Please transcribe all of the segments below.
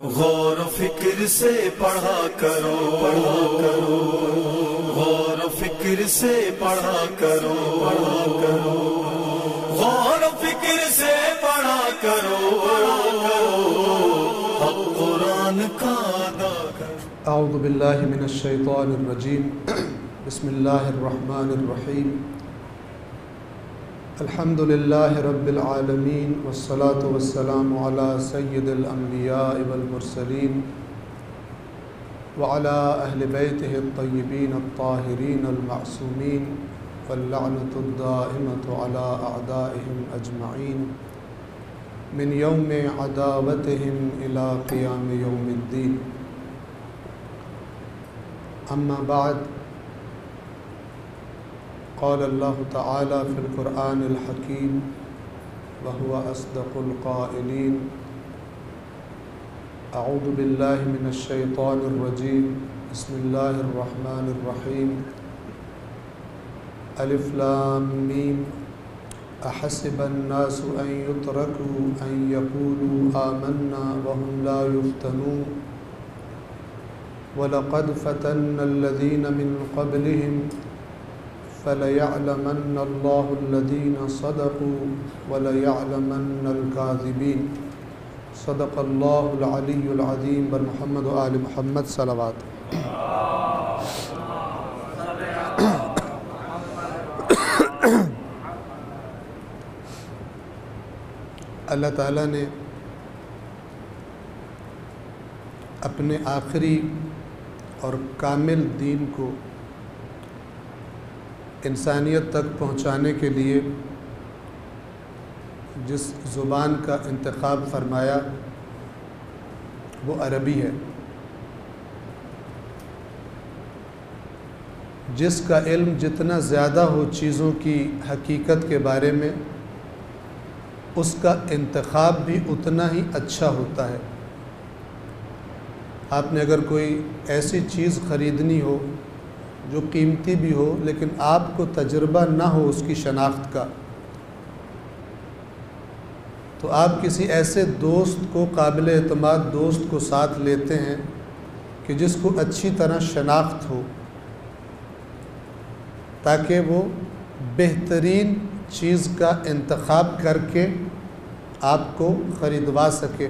غور و فکر سے پڑھا کرو غور و فکر سے پڑھا کرو غور و فکر سے پڑھا کرو حق قرآن کا ادا کرو۔ اعوذ باللہ من الشیطان الرجیم بسم اللہ الرحمن الرحیم الحمد للہ رب العالمین والصلاة والسلام علی سید الانبیاء والمرسلین وعلی اہل بیتہ الطیبین الطاہرین المعصومین واللعنۃ الدائمۃ علی اعدائہم اجمعین من یوم عداوتہم الی قیام یوم الدین۔ اما بعد، قال اللہ تعالی فی القرآن الحکیم وهو اصدق القائلین۔ اعوذ باللہ من الشیطان الرجیم بسم اللہ الرحمن الرحیم۔ الف لام میم احسب الناس ان یترکوا ان یقولوا آمنا وهم لا یفتنون وَلَقَدْ فَتَنَّ الَّذِينَ مِن قَبْلِهِمْ فَلَيَعْلَمَنَّ اللَّهُ الَّذِينَ صَدَقُوا وَلَيَعْلَمَنَّ الْكَاذِبِينَ۔ صدق اللہ العلی العظیم بمحمد و آل محمد صلوات۔ اللہ تعالیٰ نے اپنے آخری اور کامل دین کو انسانیت تک پہنچانے کے لیے جس زبان کا انتخاب فرمایا وہ عربی ہے، جس کا علم جتنا زیادہ ہو چیزوں کی حقیقت کے بارے میں، اس کا انتخاب بھی اتنا ہی اچھا ہوتا ہے۔ آپ نے اگر کوئی ایسی چیز خریدنی ہو جو قیمتی بھی ہو لیکن آپ کو تجربہ نہ ہو اس کی شناخت کا، تو آپ کسی ایسے دوست کو، قابل اعتماد دوست کو ساتھ لیتے ہیں کہ جس کو اچھی طرح شناخت ہو، تاکہ وہ بہترین چیز کا انتخاب کر کے آپ کو خریدوا سکے۔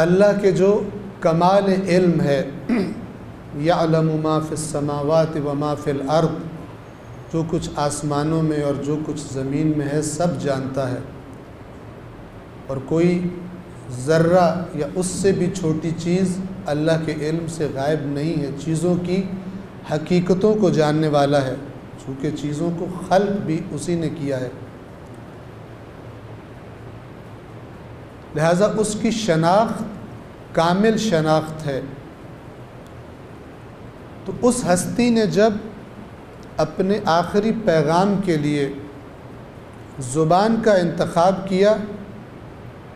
اللہ کے جو کمال علم ہے، یعلم ما فی السماوات و ما فی الارض، جو کچھ آسمانوں میں اور جو کچھ زمین میں ہے سب جانتا ہے، اور کوئی ذرہ یا اس سے بھی چھوٹی چیز اللہ کے علم سے غائب نہیں ہے۔ چیزوں کی حقیقتوں کو جاننے والا ہے، چونکہ چیزوں کو خلق بھی اسی نے کیا ہے، لہذا اس کی شناخت کامل شناخت ہے۔ تو اس ہستی نے جب اپنے آخری پیغام کے لیے زبان کا انتخاب کیا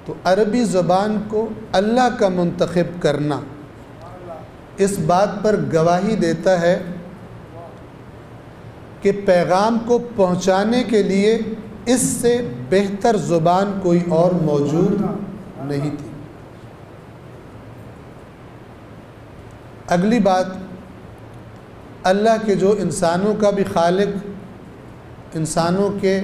تو عربی زبان کو اللہ کا منتخب کرنا اس بات پر گواہی دیتا ہے کہ پیغام کو پہنچانے کے لیے اس سے بہتر زبان کوئی اور موجود نہیں تھی۔ اگلی بات، اللہ کے جو انسانوں کا بھی خالق، انسانوں کے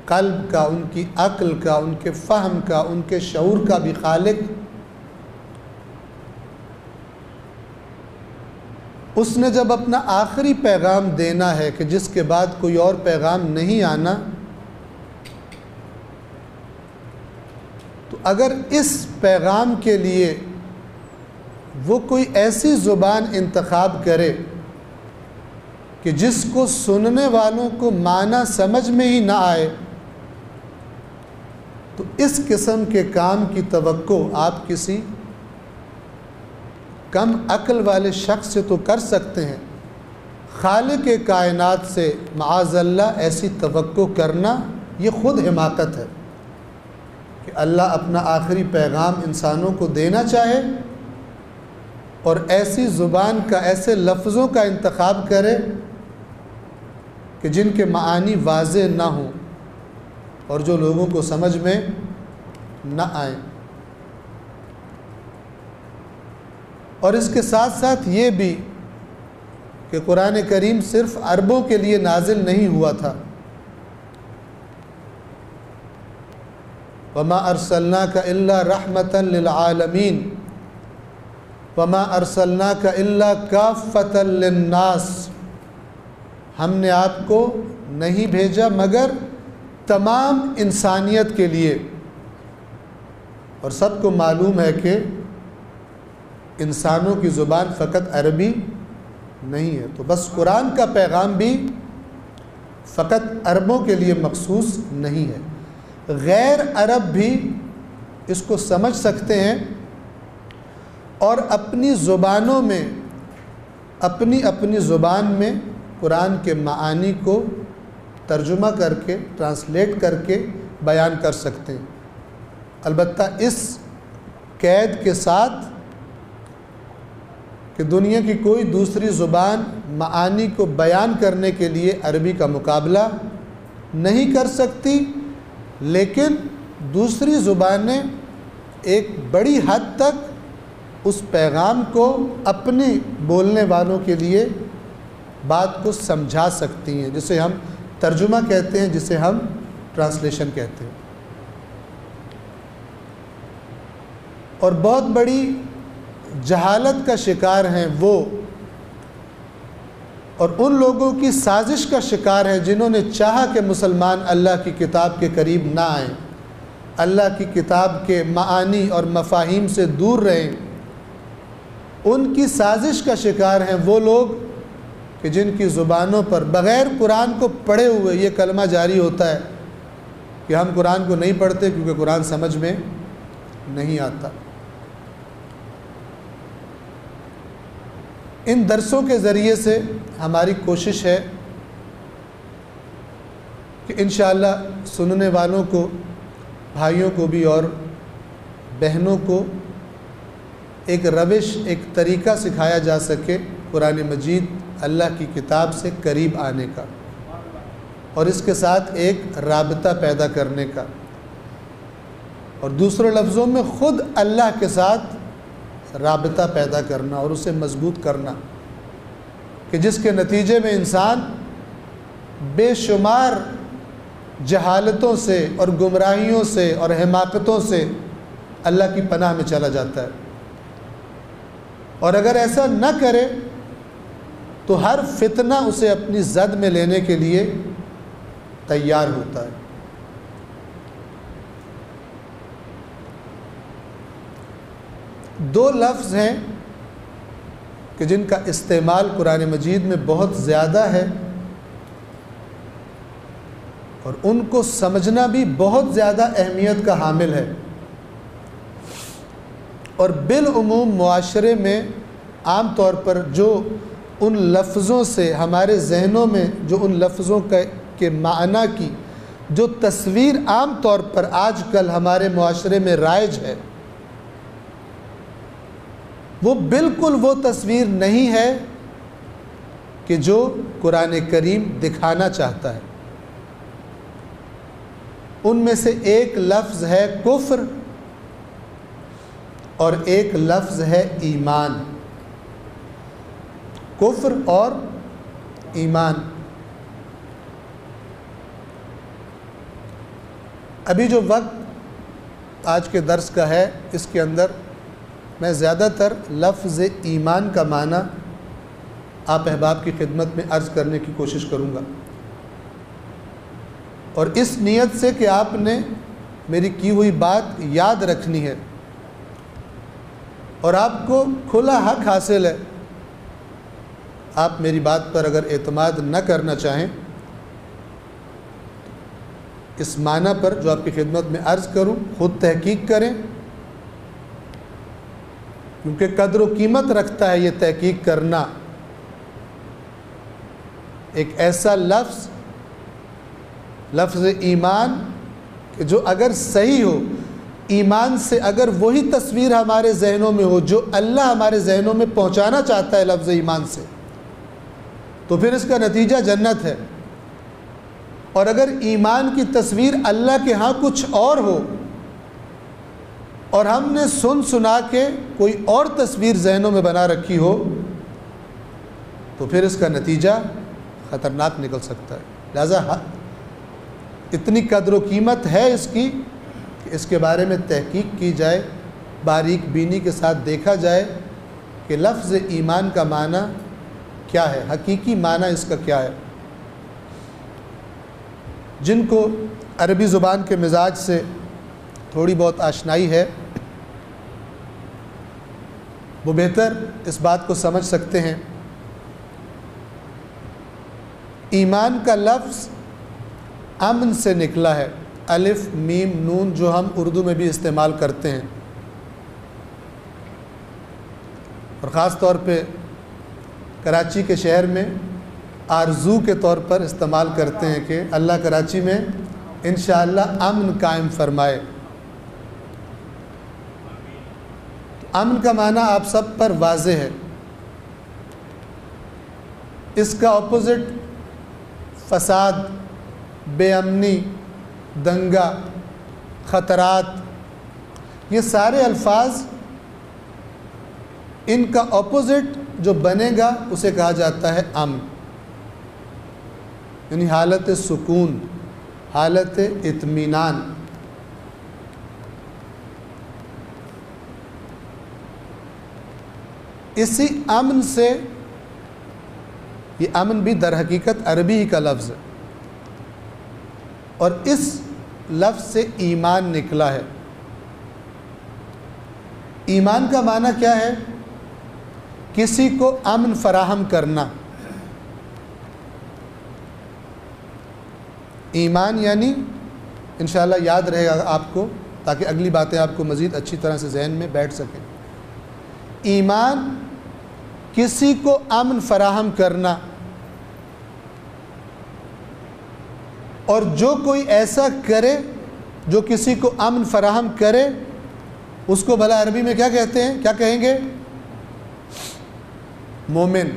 قلب کا، ان کی عقل کا، ان کے فہم کا، ان کے شعور کا بھی خالق، اس نے جب اپنا آخری پیغام دینا ہے کہ جس کے بعد کوئی اور پیغام نہیں آنا، تو اگر اس پیغام کے لیے وہ کوئی ایسی زبان انتخاب کرے کہ جس کو سننے والوں کو معنی سمجھ میں ہی نہ آئے، تو اس قسم کے کام کی توقع آپ کسی کم عقل والے شخص سے تو کر سکتے ہیں، خالق کائنات سے معاذ اللہ ایسی توقع کرنا یہ خود حماقت ہے کہ اللہ اپنا آخری پیغام انسانوں کو دینا چاہے اور ایسی زبان کا، ایسے لفظوں کا انتخاب کرے کہ جن کے معانی واضح نہ ہوں اور جو لوگوں کو سمجھ میں نہ آئیں۔ اور اس کے ساتھ ساتھ یہ بھی کہ قرآن کریم صرف عربوں کے لیے نازل نہیں ہوا تھا۔ وما ارسلناک الا رحمۃ للعالمین وما ارسلناک الا کافۃ للناس، ہم نے آپ کو نہیں بھیجا مگر تمام انسانیت کے لیے۔ اور سب کو معلوم ہے کہ انسانوں کی زبان فقط عربی نہیں ہے، تو بس قرآن کا پیغام بھی فقط عربوں کے لیے مخصوص نہیں ہے، غیر عرب بھی اس کو سمجھ سکتے ہیں اور اپنی زبانوں میں اپنی زبان میں قرآن کے معانی کو ترجمہ کر کے ٹرانسلیٹ کر کے بیان کر سکتے ہیں، البتہ اس قید کے ساتھ کہ دنیا کی کوئی دوسری زبان معانی کو بیان کرنے کے لیے عربی کا مقابلہ نہیں کر سکتی، لیکن دوسری زبانیں ایک بڑی حد تک اس پیغام کو اپنے بولنے والوں کے لیے بات کو سمجھا سکتی ہیں، جسے ہم ترجمہ کہتے ہیں، جسے ہم ٹرانسلیشن کہتے ہیں۔ اور بہت بڑی جہالت کا شکار ہیں وہ، اور ان لوگوں کی سازش کا شکار ہیں جنہوں نے چاہا کہ مسلمان اللہ کی کتاب کے قریب نہ آئیں، اللہ کی کتاب کے معانی اور مفاہیم سے دور رہیں۔ ان کی سازش کا شکار ہیں وہ لوگ کہ جن کی زبانوں پر بغیر قرآن کو پڑھے ہوئے یہ کلمہ جاری ہوتا ہے کہ ہم قرآن کو نہیں پڑھتے کیونکہ قرآن سمجھ میں نہیں آتا۔ ان درسوں کے ذریعے سے ہماری کوشش ہے کہ انشاءاللہ سننے والوں کو، بھائیوں کو بھی اور بہنوں کو ایک روش، ایک طریقہ سکھایا جا سکے قرآن مجید اللہ کی کتاب سے قریب آنے کا، اور اس کے ساتھ ایک رابطہ پیدا کرنے کا، اور دوسرے لفظوں میں خود اللہ کے ساتھ رابطہ پیدا کرنا اور اسے مضبوط کرنا، کہ جس کے نتیجے میں انسان بے شمار جہالتوں سے اور گمراہیوں سے اور حماقتوں سے اللہ کی پناہ میں چلا جاتا ہے، اور اگر ایسا نہ کرے تو ہر فتنہ اسے اپنی زد میں لینے کے لیے تیار ہوتا ہے۔ دو لفظ ہیں کہ جن کا استعمال قرآن مجید میں بہت زیادہ ہے اور ان کو سمجھنا بھی بہت زیادہ اہمیت کا حامل ہے، اور بالعموم معاشرے میں عام طور پر جو ان لفظوں سے ہمارے ذہنوں میں جو ان لفظوں کے معنی کی جو تصویر عام طور پر آج کل ہمارے معاشرے میں رائج ہے، وہ بالکل وہ تصویر نہیں ہے کہ جو قرآن کریم دکھانا چاہتا ہے۔ ان میں سے ایک لفظ ہے کفر اور ایک لفظ ہے ایمان۔ کفر اور ایمان۔ ابھی جو وقت آج کے درس کا ہے اس کے اندر میں زیادہ تر لفظ ایمان کا معنی آپ احباب کی خدمت میں عرض کرنے کی کوشش کروں گا، اور اس نیت سے کہ آپ نے میری کی ہوئی بات یاد رکھنی ہے اور آپ کو کھلا حق حاصل ہے۔ آپ میری بات پر اگر اعتماد نہ کرنا چاہیں، اس معنی پر جو آپ کی خدمت میں عرض کروں خود تحقیق کریں، کیونکہ قدر و قیمت رکھتا ہے یہ تحقیق کرنا۔ ایک ایسا لفظ ایمان کہ جو اگر صحیح ہو، ایمان سے اگر وہی تصویر ہمارے ذہنوں میں ہو جو اللہ ہمارے ذہنوں میں پہنچانا چاہتا ہے لفظ ایمان سے، تو پھر اس کا نتیجہ جنت ہے۔ اور اگر ایمان کی تصویر اللہ کے ہاں کچھ اور ہو اور ہم نے سن سنا کے کوئی اور تصویر ذہنوں میں بنا رکھی ہو تو پھر اس کا نتیجہ خطرناک نکل سکتا ہے۔ لہذا اتنی قدر و قیمت ہے اس کی کہ اس کے بارے میں تحقیق کی جائے، باریک بینی کے ساتھ دیکھا جائے کہ لفظ ایمان کا معنی کیا ہے، حقیقی معنی اس کا کیا ہے۔ جن کو عربی زبان کے مزاج سے تھوڑی بہت آشنائی ہے وہ بہتر اس بات کو سمجھ سکتے ہیں۔ ایمان کا لفظ امن سے نکلا ہے، الف میم نون، جو ہم اردو میں بھی استعمال کرتے ہیں، اور خاص طور پہ کراچی کے شہر میں آرزو کے طور پر استعمال کرتے ہیں کہ اللہ کراچی میں انشاءاللہ امن قائم فرمائے۔ امن کا معنی آپ سب پر واضح ہے، اس کا اپوزٹ فساد، بے امنی، دنگا، خطرات، یہ سارے الفاظ ان کا اپوزٹ جو بنے گا اسے کہا جاتا ہے امن، یعنی حالت سکون، حالت اطمینان۔ اسی امن سے، یہ امن بھی در حقیقت عربی ہی کا لفظ ہے، اور اس لفظ سے ایمان نکلا ہے۔ ایمان کا معنی کیا ہے؟ کسی کو امن فراہم کرنا۔ ایمان یعنی انشاءاللہ یاد رہے گا آپ کو، تاکہ اگلی باتیں آپ کو مزید اچھی طرح سے ذہن میں بیٹھ سکیں۔ ایمان کسی کو امن فراہم کرنا، اور جو کوئی ایسا کرے جو کسی کو امن فراہم کرے اس کو بھلا عربی میں کیا کہتے ہیں، کیا کہیں گے؟ مومن،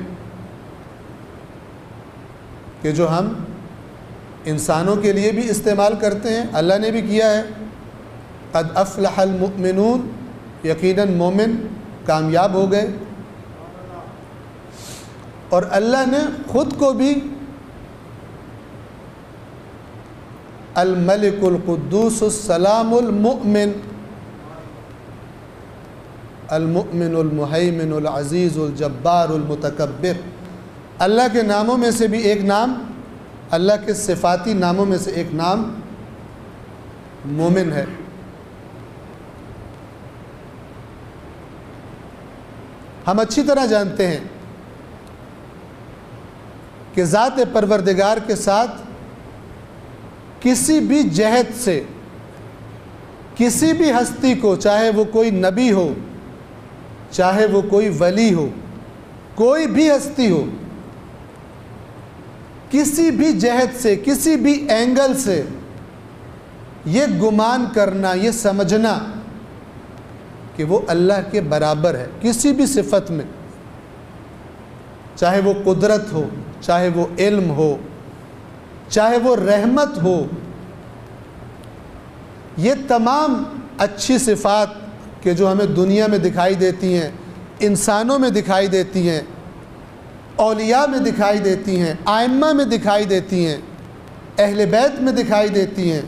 کہ جو ہم انسانوں کے لیے بھی استعمال کرتے ہیں، اللہ نے بھی کیا ہے، قد افلح المؤمنون، یقیناً مومن کامیاب ہو گئے، اور اللہ نے خود کو بھی الملک القدوس السلام المؤمن، المؤمن المہیمن العزیز الجبار المتکبر، اللہ کے ناموں میں سے بھی ایک نام، اللہ کے صفاتی ناموں میں سے ایک نام مومن ہے۔ ہم اچھی طرح جانتے ہیں کہ ذات پروردگار کے ساتھ کسی بھی جہت سے کسی بھی ہستی کو، چاہے وہ کوئی نبی ہو، چاہے وہ کوئی ولی ہو، کوئی بھی ہستی ہو، کسی بھی جہت سے، کسی بھی اینگل سے یہ گمان کرنا، یہ سمجھنا کہ وہ اللہ کے برابر ہے کسی بھی صفت میں، چاہے وہ قدرت ہو، چاہے وہ علم ہو، چاہے وہ رحمت ہو، یہ تمام اچھی صفات کہ جو ہمیں دنیا میں دکھائی دیتی ہیں، انسانوں میں دکھائی دیتی ہیں، اولیاء میں دکھائی دیتی ہیں، ائمہ میں دکھائی دیتی ہیں، اہل بیت میں دکھائی دیتی ہیں،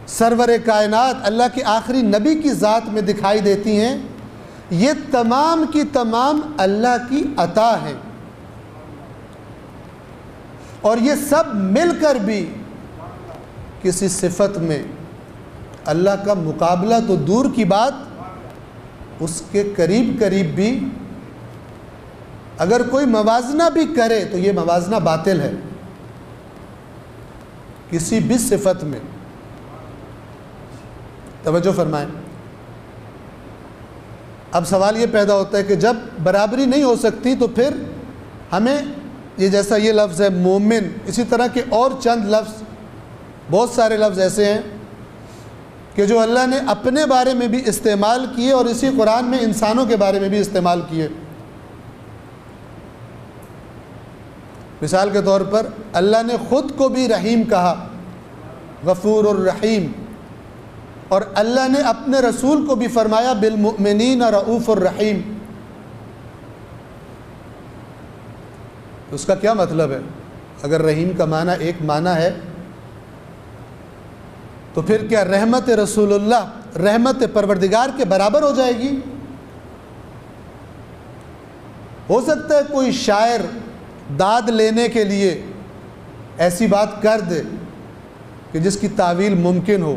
سرور کائنات اللہ کے آخری نبی کی ذات میں دکھائی دیتی ہیں، یہ تمام کی تمام اللہ کی عطا ہیں، اور یہ سب مل کر بھی کسی صفت میں اللہ کا مقابلہ تو دور کی بات، اس کے قریب قریب بھی اگر کوئی موازنہ بھی کرے تو یہ موازنہ باطل ہے کسی بھی صفت میں۔ توجہ فرمائیں۔ اب سوال یہ پیدا ہوتا ہے کہ جب برابری نہیں ہو سکتی تو پھر ہمیں یہ، جیسا یہ لفظ ہے مومن، اسی طرح کے اور چند لفظ، بہت سارے لفظ ایسے ہیں کہ جو اللہ نے اپنے بارے میں بھی استعمال کیے اور اسی قرآن میں انسانوں کے بارے میں بھی استعمال کیے۔ مثال کے طور پر اللہ نے خود کو بھی رحیم کہا، غفور الرحیم، اور اللہ نے اپنے رسول کو بھی فرمایا بالمؤمنین رؤوف الرحیم. اس کا کیا مطلب ہے؟ اگر رحیم کا معنی ایک معنی ہے تو پھر کیا رحمت رسول اللہ رحمت پروردگار کے برابر ہو جائے گی؟ ہو سکتا ہے کوئی شاعر داد لینے کے لیے ایسی بات کر دے کہ جس کی تعویل ممکن ہو،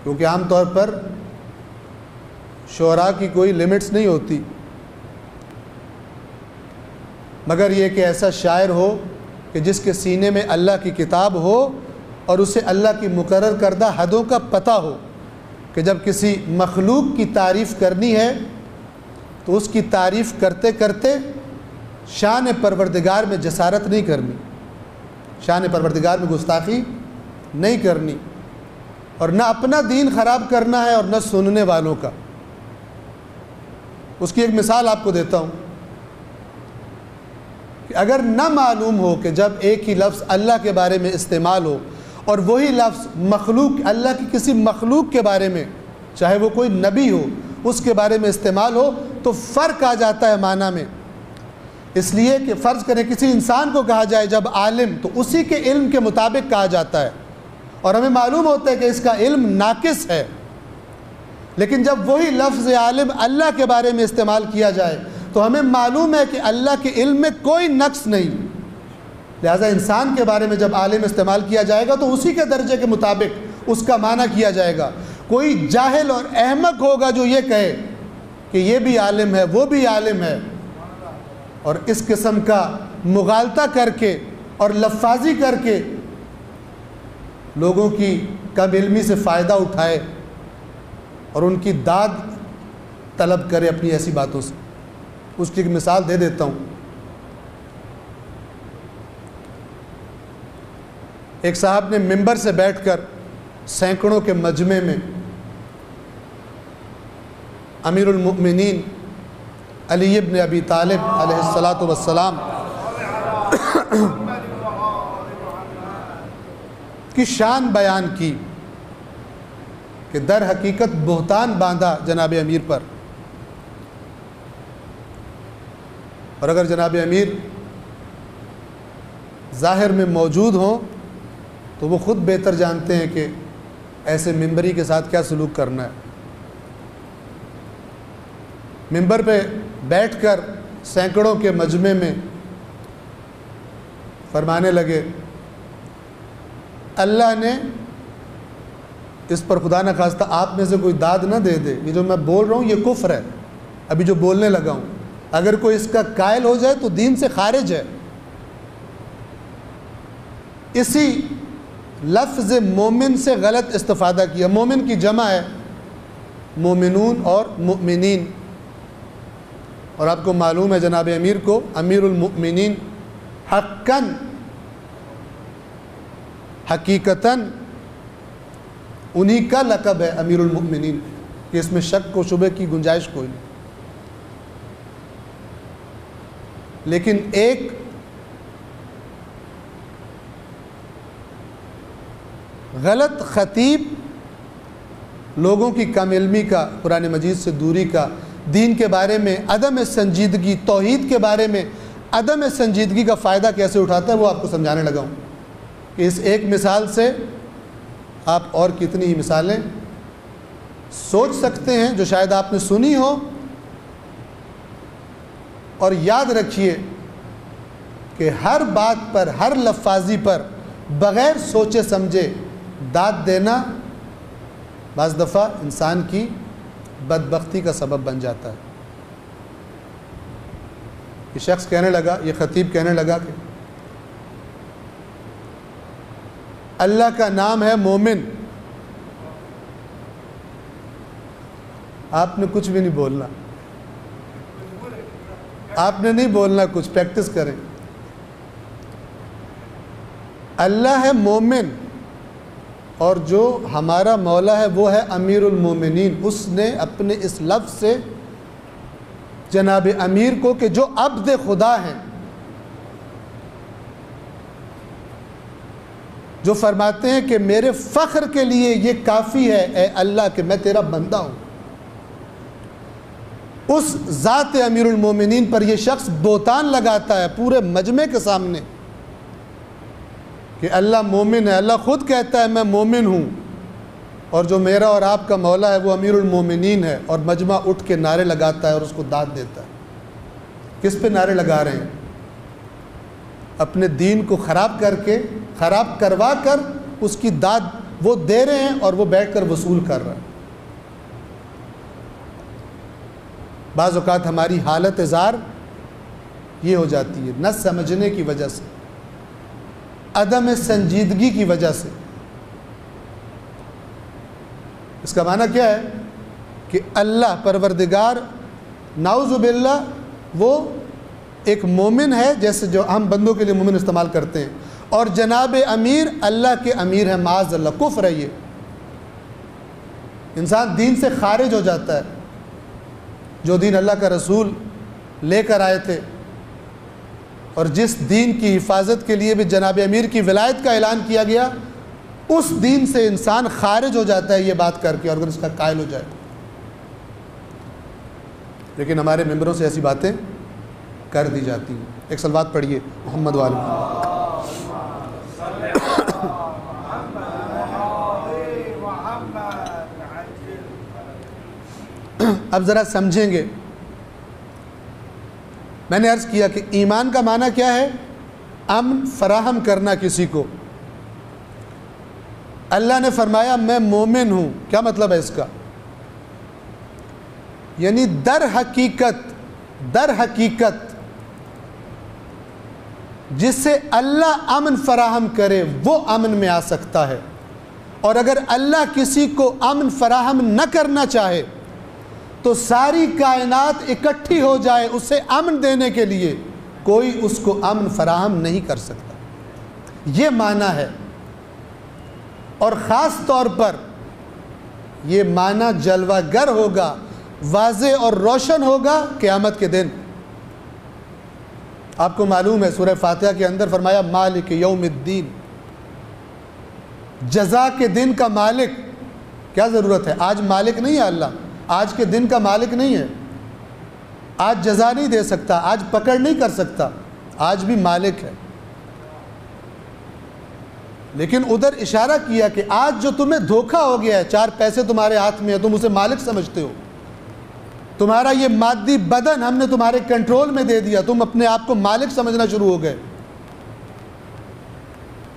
کیونکہ عام طور پر شعراء کی کوئی لمٹس نہیں ہوتی، مگر یہ کہ ایسا شاعر ہو کہ جس کے سینے میں اللہ کی کتاب ہو اور اسے اللہ کی مقرر کردہ حدوں کا پتہ ہو کہ جب کسی مخلوق کی تعریف کرنی ہے تو اس کی تعریف کرتے کرتے شان پروردگار میں جسارت نہیں کرنی، شان پروردگار میں گستاخی نہیں کرنی، اور نہ اپنا دین خراب کرنا ہے اور نہ سننے والوں کا. اس کی ایک مثال آپ کو دیتا ہوں کہ اگر نہ معلوم ہو کہ جب ایک ہی لفظ اللہ کے بارے میں استعمال ہو اور وہی لفظ مخلوق اللہ کی کسی مخلوق کے بارے میں، چاہے وہ کوئی نبی ہو، اس کے بارے میں استعمال ہو تو فرق آ جاتا ہے معنی میں. اس لیے کہ فرض کریں کسی انسان کو کہا جائے جب عالم تو اسی کے علم کے مطابق کہا جاتا ہے، اور ہمیں معلوم ہوتا ہے کہ اس کا علم ناقص ہے. لیکن جب وہی لفظ عالم اللہ کے بارے میں استعمال کیا جائے تو ہمیں معلوم ہے کہ اللہ کے علم میں کوئی نقص نہیں. لہذا انسان کے بارے میں جب عالم استعمال کیا جائے گا تو اسی کے درجے کے مطابق اس کا معنی کیا جائے گا. کوئی جاہل اور احمق ہوگا جو یہ کہے کہ یہ بھی عالم ہے وہ بھی عالم ہے، اور اس قسم کا مغالطہ کر کے اور لفاظی کر کے لوگوں کی کم علمی سے فائدہ اٹھائے اور ان کی داد طلب کرے اپنی ایسی باتوں سے. اس کی ایک مثال دے دیتا ہوں. ایک صاحب نے ممبر سے بیٹھ کر سینکڑوں کے مجمع میں امیر المؤمنین علی ابن ابی طالب علیہ الصلاۃ والسلام کی شان بیان کی کہ در حقیقت بہتان باندھا جناب امیر پر. اور اگر جناب امیر ظاہر میں موجود ہوں تو وہ خود بہتر جانتے ہیں کہ ایسے ممبری کے ساتھ کیا سلوک کرنا ہے. ممبر پہ بیٹھ کر سینکڑوں کے مجمع میں فرمانے لگے اللہ نے اس پر خدا نہ خواستہ آپ میں سے کوئی داد نہ دے دے، یہ جو میں بول رہا ہوں یہ کفر ہے ابھی جو بولنے لگا ہوں، اگر کوئی اس کا قائل ہو جائے تو دین سے خارج ہے. اسی لفظ مومن سے غلط استفادہ کیا. مومن کی جمع ہے مومنون اور مؤمنین، اور آپ کو معلوم ہے جناب امیر کو امیر المؤمنین حقاً حقیقتاً انہی کا لقب ہے امیر المؤمنین، کہ اس میں شک و شبہ کی گنجائش کوئی نہیں. لیکن ایک غلط خطیب لوگوں کی کم علمی کا، قرآن مجید سے دوری کا، دین کے بارے میں عدم سنجیدگی، توحید کے بارے میں عدم سنجیدگی کا فائدہ کیسے اٹھاتا ہے وہ آپ کو سمجھانے لگا ہوں کہ اس ایک مثال سے آپ اور کتنی ہی مثالیں سوچ سکتے ہیں جو شاید آپ نے سنی ہو. اور یاد رکھیے کہ ہر بات پر، ہر لفاظی پر بغیر سوچے سمجھے داد دینا بعض دفعہ انسان کی بدبختی کا سبب بن جاتا ہے. یہ شخص کہنے لگا، یہ خطیب کہنے لگا کہ اللہ کا نام ہے مومن. آپ نے کچھ بھی نہیں بولنا، آپ نے نہیں بولنا کچھ، پریکٹس کریں. اللہ ہے مومن، اور جو ہمارا مولا ہے وہ ہے امیر المومنین. اس نے اپنے اس لفظ سے جناب امیر کو کہ جو عبد خدا ہیں جو فرماتے ہیں کہ میرے فخر کے لیے یہ کافی ہے اے اللہ کہ میں تیرا بندہ ہوں، اس ذات امیر المومنین پر یہ شخص بہتان لگاتا ہے پورے مجمع کے سامنے کہ اللہ مومن ہے۔ اللہ خود کہتا ہے میں مومن ہوں، اور جو میرا اور آپ کا مولا ہے وہ امیر المومنین ہے، اور مجمع اٹھ کے نعرے لگاتا ہے اور اس کو داد دیتا ہے۔ کس پہ نعرے لگا رہے ہیں؟ اپنے دین کو خراب کروا کر اس کی داد وہ دے رہے ہیں، اور وہ بیٹھ کر وصول کر رہے ہیں۔ بعض اوقات ہماری حالت زار یہ ہو جاتی ہے، نہ سمجھنے کی وجہ سے، عدم سنجیدگی کی وجہ سے۔ اس کا معنی کیا ہے کہ اللہ پروردگار نعوذ باللہ وہ ایک مومن ہے، جیسے جو ہم بندوں کے لیے مومن استعمال کرتے ہیں، اور جناب امیر اللہ کے امیر ہیں، معاذ اللہ، کفر ہے یہ۔ انسان دین سے خارج ہو جاتا ہے۔ جو دین اللہ کا رسول لے کر آئے تھے، اور جس دین کی حفاظت کے لیے بھی جناب امیر کی ولایت کا اعلان کیا گیا، اس دین سے انسان خارج ہو جاتا ہے یہ بات کر کے، اور اگر اس کا قائل ہو جائے۔ لیکن ہمارے ممبروں سے ایسی باتیں کر دی جاتی ہیں۔ ایک صلوات پڑھیے محمد وآل محمد۔ اب ذرا سمجھیں گے، میں نے عرض کیا کہ ایمان کا معنی کیا ہے؟ امن فراہم کرنا کسی کو۔ اللہ نے فرمایا میں مومن ہوں، کیا مطلب ہے اس کا؟ یعنی در حقیقت جس سے اللہ امن فراہم کرے وہ امن میں آ سکتا ہے، اور اگر اللہ کسی کو امن فراہم نہ کرنا چاہے تو ساری کائنات اکٹھی ہو جائے اسے امن دینے کے لیے، کوئی اس کو امن فراہم نہیں کر سکتا۔ یہ معنی ہے، اور خاص طور پر یہ معنی جلوہ گر ہوگا، واضح اور روشن ہوگا قیامت کے دن۔ آپ کو معلوم ہے سورہ فاتحہ کے اندر فرمایا مالک یوم الدین، جزا کے دن کا مالک۔ کیا ضرورت ہے؟ آج مالک نہیں ہے اللہ، آج کے دن کا مالک نہیں ہے، آج جزا نہیں دے سکتا، آج پکڑ نہیں کر سکتا، آج بھی مالک ہے۔ لیکن ادھر اشارہ کیا کہ آج جو تمہیں دھوکہ ہو گیا ہے، 4 پیسے تمہارے ہاتھ میں ہے، تم اسے مالک سمجھتے ہو، تمہارا یہ مادی بدن ہم نے تمہارے کنٹرول میں دے دیا، تم اپنے آپ کو مالک سمجھنا شروع ہو گئے،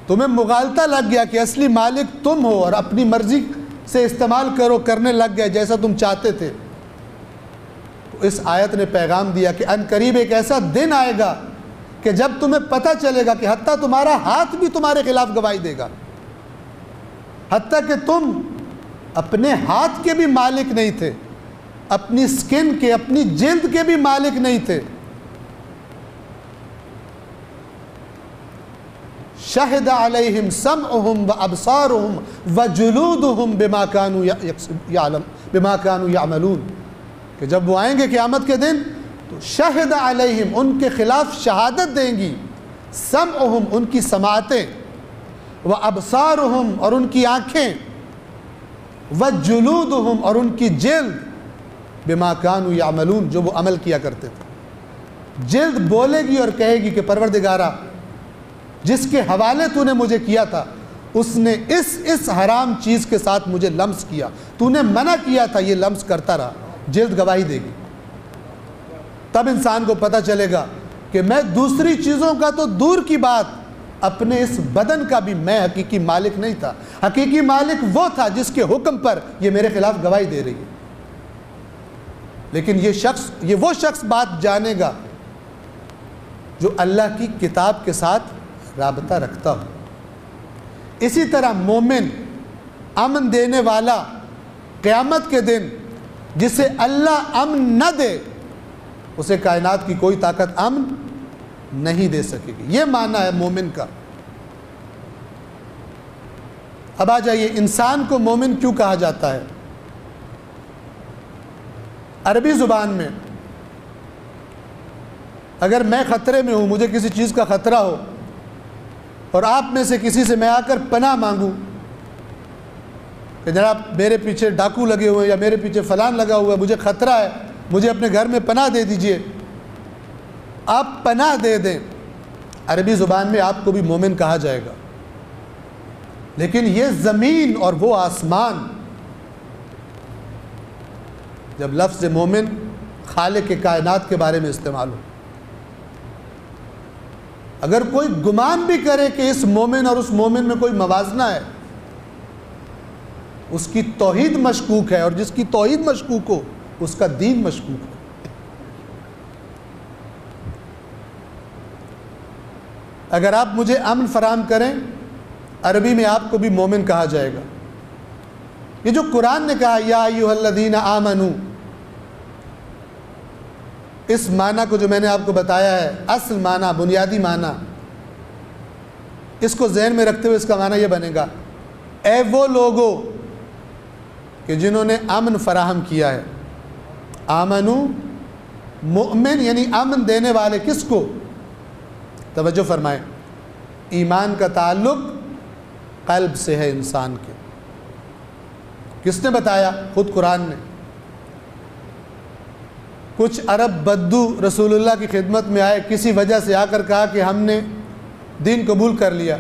تمہیں مغالطہ لگ گیا کہ اصلی مالک تم ہو، اور اپنی مرضی سے استعمال کرنے لگ گئے جیسا تم چاہتے تھے۔ تو اس آیت نے پیغام دیا کہ ان قریب ایک ایسا دن آئے گا کہ جب تمہیں پتہ چلے گا کہ حتیٰ تمہارا ہاتھ بھی تمہارے خلاف گواہی دے گا، حتیٰ کہ تم اپنے ہاتھ کے بھی مالک نہیں تھے، اپنی سکن کے، اپنی جلد کے بھی مالک نہیں تھے۔ شہد علیہم سمعہم وابصارہم وجلودہم بما کانوا یعملون، کہ جب وہ آئیں گے قیامت کے دن تو شہد علیہم، ان کے خلاف شہادت دیں گی، سمعہم، ان کی سماعتیں، وابصارہم، اور ان کی آنکھیں، وجلودہم، اور ان کی جلد، بما کانوا یعملون، جو وہ عمل کیا کرتے تھے۔ جلد بولے گی اور کہے گی کہ پروردگارا، جس کے حوالے تو نے مجھے کیا تھا اس نے اس حرام چیز کے ساتھ مجھے لمس کیا، تو نے منع کیا تھا، یہ لمس کرتا رہا۔ جلد گواہی دے گی۔ تب انسان کو پتہ چلے گا کہ میں دوسری چیزوں کا تو دور کی بات، اپنے اس بدن کا بھی میں حقیقی مالک نہیں تھا۔ حقیقی مالک وہ تھا جس کے حکم پر یہ میرے خلاف گواہی دے رہی ہے۔ لیکن یہ وہ شخص بات جانے گا جو اللہ کی کتاب کے ساتھ رابطہ رکھتا ہو۔ اسی طرح مومن، امن دینے والا، قیامت کے دن جسے اللہ امن نہ دے اسے کائنات کی کوئی طاقت امن نہیں دے سکے گی۔ یہ معنی ہے مومن کا۔ اب آ جائیے، انسان کو مومن کیوں کہا جاتا ہے؟ عربی زبان میں اگر میں خطرے میں ہوں، مجھے کسی چیز کا خطرہ ہو، اور آپ میں سے کسی سے میں آ کر پناہ مانگوں کہ جناب میرے پیچھے ڈاکو لگے ہوئے ہیں یا میرے پیچھے فلان لگا ہوا ہے، مجھے خطرہ ہے، مجھے اپنے گھر میں پناہ دے دیجئے، آپ پناہ دے دیں، عربی زبان میں آپ کو بھی مومن کہا جائے گا۔ لیکن یہ زمین اور وہ آسمان، جب لفظ مومن خالق کائنات کے بارے میں استعمال ہو، اگر کوئی گمان بھی کرے کہ اس مومن اور اس مومن میں کوئی موازنہ ہے، اس کی توحید مشکوک ہے، اور جس کی توحید مشکوک ہو اس کا دین مشکوک ہے۔ اگر آپ مجھے امن فراہم کریں، عربی میں آپ کو بھی مومن کہا جائے گا۔ یہ جو قرآن نے کہا یا ایھا الذین آمنو، اس معنی کو جو میں نے آپ کو بتایا ہے، اصل معنی، بنیادی معنی، اس کو ذہن میں رکھتے ہوئے اس کا معنی یہ بنے گا، اے وہ لوگوں کہ جنہوں نے امن فراہم کیا ہے۔ آمنو، مؤمن یعنی امن دینے والے، کس کو؟ توجہ فرمائیں، ایمان کا تعلق قلب سے ہے انسان کے۔ کس نے بتایا؟ خود قرآن نے۔ کچھ عرب بدو رسول اللہ کی خدمت میں آئے، کسی وجہ سے آ کر کہا کہ ہم نے دین قبول کر لیا۔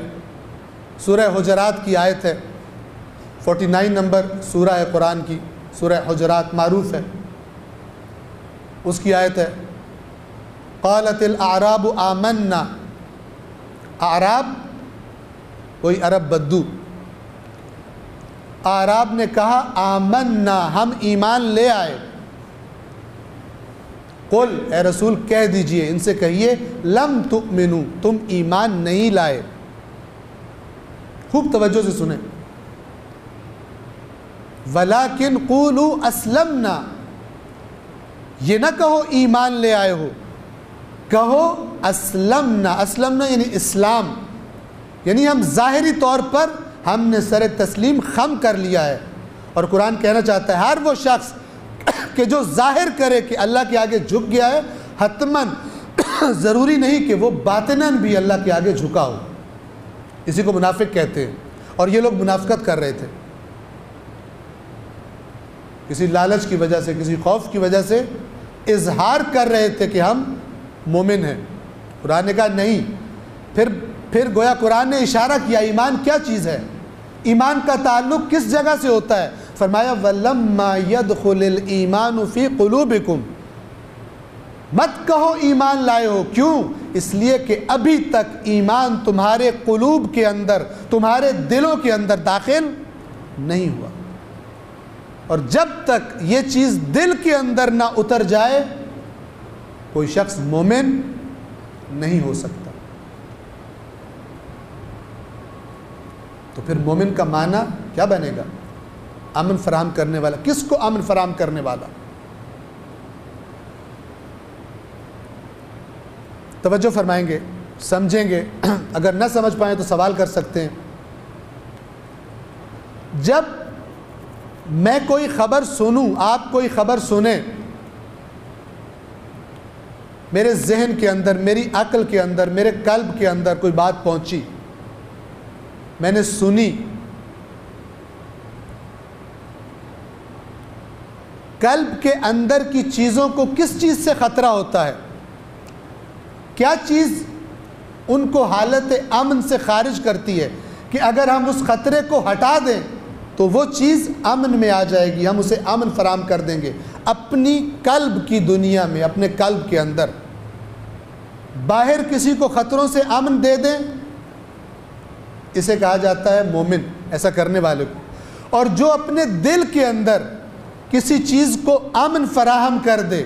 سورہ حجرات کی آیت ہے، 49 نمبر سورہ ہے قرآن کی، سورہ حجرات معروف ہے، اس کی آیت ہے، قالت الاعراب آمنا، اعراب کوئی عرب بدو، اعراب نے کہا آمنا، ہم ایمان لے آئے۔ قل، اے رسول کہہ دیجئے، ان سے کہیے، لم تؤمنو، تم ایمان نہیں لائے۔ خوب توجہ سے سنیں، ولیکن قولوا اسلمنا، یہ نہ کہو ایمان لے آئے ہو، کہو اسلمنا۔ اسلمنا یعنی اسلام، یعنی ہم ظاہری طور پر ہم نے سر تسلیم خم کر لیا ہے۔ اور قرآن کہنا چاہتا ہے ہر وہ شخص کہ جو ظاہر کرے کہ اللہ کے آگے جھک گیا ہے، حتماً ضروری نہیں کہ وہ باطناً بھی اللہ کے آگے جھکا ہو۔ اسی کو منافق کہتے ہیں، اور یہ لوگ منافقت کر رہے تھے، کسی لالچ کی وجہ سے، کسی خوف کی وجہ سے اظہار کر رہے تھے کہ ہم مومن ہیں۔ قرآن نے کہا نہیں، پھر گویا قرآن نے اشارہ کیا ایمان کیا چیز ہے، ایمان کا تعلق کس جگہ سے ہوتا ہے۔ فرمایا وَلَمَّا يَدْخُلِ الْإِيمَانُ فِي قُلُوبِكُمْ، مت کہو ایمان لائے ہو، کیوں؟ اس لیے کہ ابھی تک ایمان تمہارے قلوب کے اندر، تمہارے دلوں کے اندر داخل نہیں ہوا، اور جب تک یہ چیز دل کے اندر نہ اتر جائے کوئی شخص مومن نہیں ہو سکتا۔ تو پھر مومن کا معنی کیا بنے گا؟ امن فراہم کرنے والا۔ کس کو امن فراہم کرنے والا؟ توجہ فرمائیں گے، سمجھیں گے، اگر نہ سمجھ پائیں تو سوال کر سکتے ہیں۔ جب میں کوئی خبر سنوں، آپ کوئی خبر سنیں، میرے ذہن کے اندر، میری عقل کے اندر، میرے قلب کے اندر کوئی بات پہنچی، میں نے سنی، قلب کے اندر کی چیزوں کو کس چیز سے خطرہ ہوتا ہے؟ کیا چیز ان کو حالت امن سے خارج کرتی ہے کہ اگر ہم اس خطرے کو ہٹا دیں تو وہ چیز امن میں آ جائے گی، ہم اسے امن فراہم کر دیں گے اپنی قلب کی دنیا میں، اپنے قلب کے اندر۔ باہر کسی کو خطروں سے امن دے دیں، اسے کہا جاتا ہے مومن، ایسا کرنے والے کو۔ اور جو اپنے دل کے اندر کسی چیز کو امن فراہم کر دے،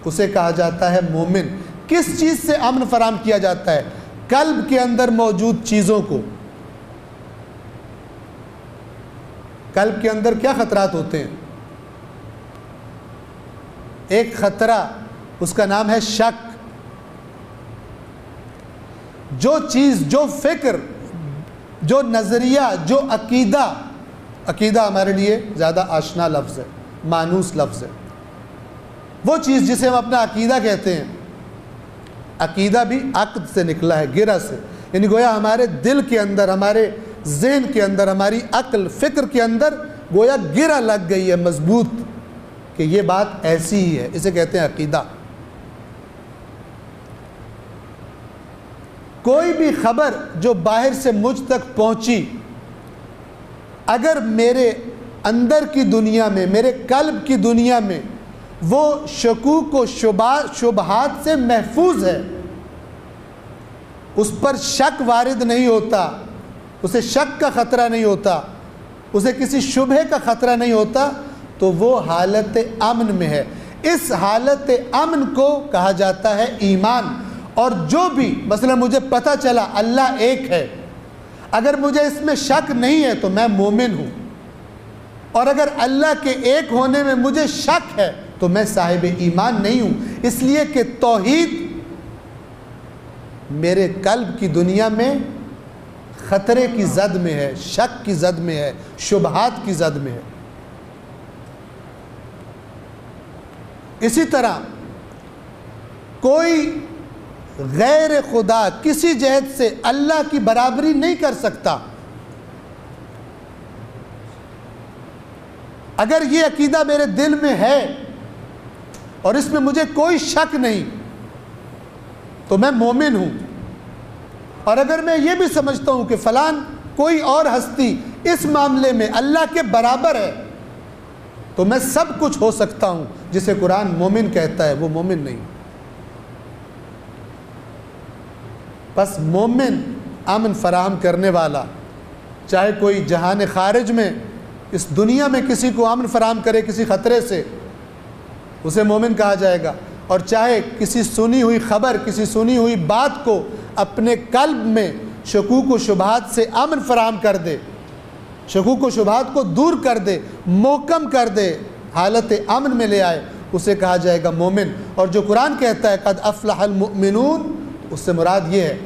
اسے کہا جاتا ہے مومن۔ کس چیز سے امن فراہم کیا جاتا ہے؟ قلب کے اندر موجود چیزوں کو۔ قلب کے اندر کیا خطرات ہوتے ہیں؟ ایک خطرہ، اس کا نام ہے شک۔ جو چیز، جو فکر، جو نظریہ، جو عقیدہ، عقیدہ ہمارے لیے زیادہ آشنا لفظ ہے، مانوس لفظ ہے، وہ چیز جسے ہم اپنا عقیدہ کہتے ہیں۔ عقیدہ بھی عقد سے نکلا ہے، گرہ سے۔ یعنی گویا ہمارے دل کے اندر، ہمارے ذہن کے اندر، ہماری عقل فکر کے اندر گویا گرہ لگ گئی ہے مضبوط کہ یہ بات ایسی ہی ہے. اسے کہتے ہیں عقیدہ. کوئی بھی خبر جو باہر سے مجھ تک پہنچی، اگر میرے اندر کی دنیا میں، میرے قلب کی دنیا میں وہ شکوک و شبہات سے محفوظ ہے، اس پر شک وارد نہیں ہوتا، اسے شک کا خطرہ نہیں ہوتا، اسے کسی شبہ کا خطرہ نہیں ہوتا، تو وہ حالت امن میں ہے. اس حالت امن کو کہا جاتا ہے ایمان. اور جو بھی مثلا مجھے پتہ چلا اللہ ایک ہے، اگر مجھے اس میں شک نہیں ہے تو میں مومن ہوں. اور اگر اللہ کے ایک ہونے میں مجھے شک ہے تو میں صاحب ایمان نہیں ہوں. اس لیے کہ توحید میرے قلب کی دنیا میں خطرے کی زد میں ہے، شک کی زد میں ہے، شبہات کی زد میں ہے. اسی طرح کوئی غیر خدا کسی جہت سے اللہ کی برابری نہیں کر سکتا. اگر یہ عقیدہ میرے دل میں ہے اور اس میں مجھے کوئی شک نہیں تو میں مومن ہوں. اور اگر میں یہ بھی سمجھتا ہوں کہ فلان کوئی اور ہستی اس معاملے میں اللہ کے برابر ہے تو میں سب کچھ ہو سکتا ہوں. جسے قرآن مومن کہتا ہے وہ مومن نہیں. بس مومن امن فراہم کرنے والا، چاہے کوئی جہان خارج میں اس دنیا میں کسی کو امن فراہم کرے کسی خطرے سے، اسے مومن کہا جائے گا. اور چاہے کسی سنی ہوئی خبر، کسی سنی ہوئی بات کو اپنے قلب میں شکوک و شبہات سے امن فراہم کر دے، شکوک و شبہات کو دور کر دے، محکم کر دے، حالت امن میں لے آئے، اسے کہا جائے گا مومن. اور جو قرآن کہتا ہے قد افلح المؤمنون، اس سے مراد یہ ہے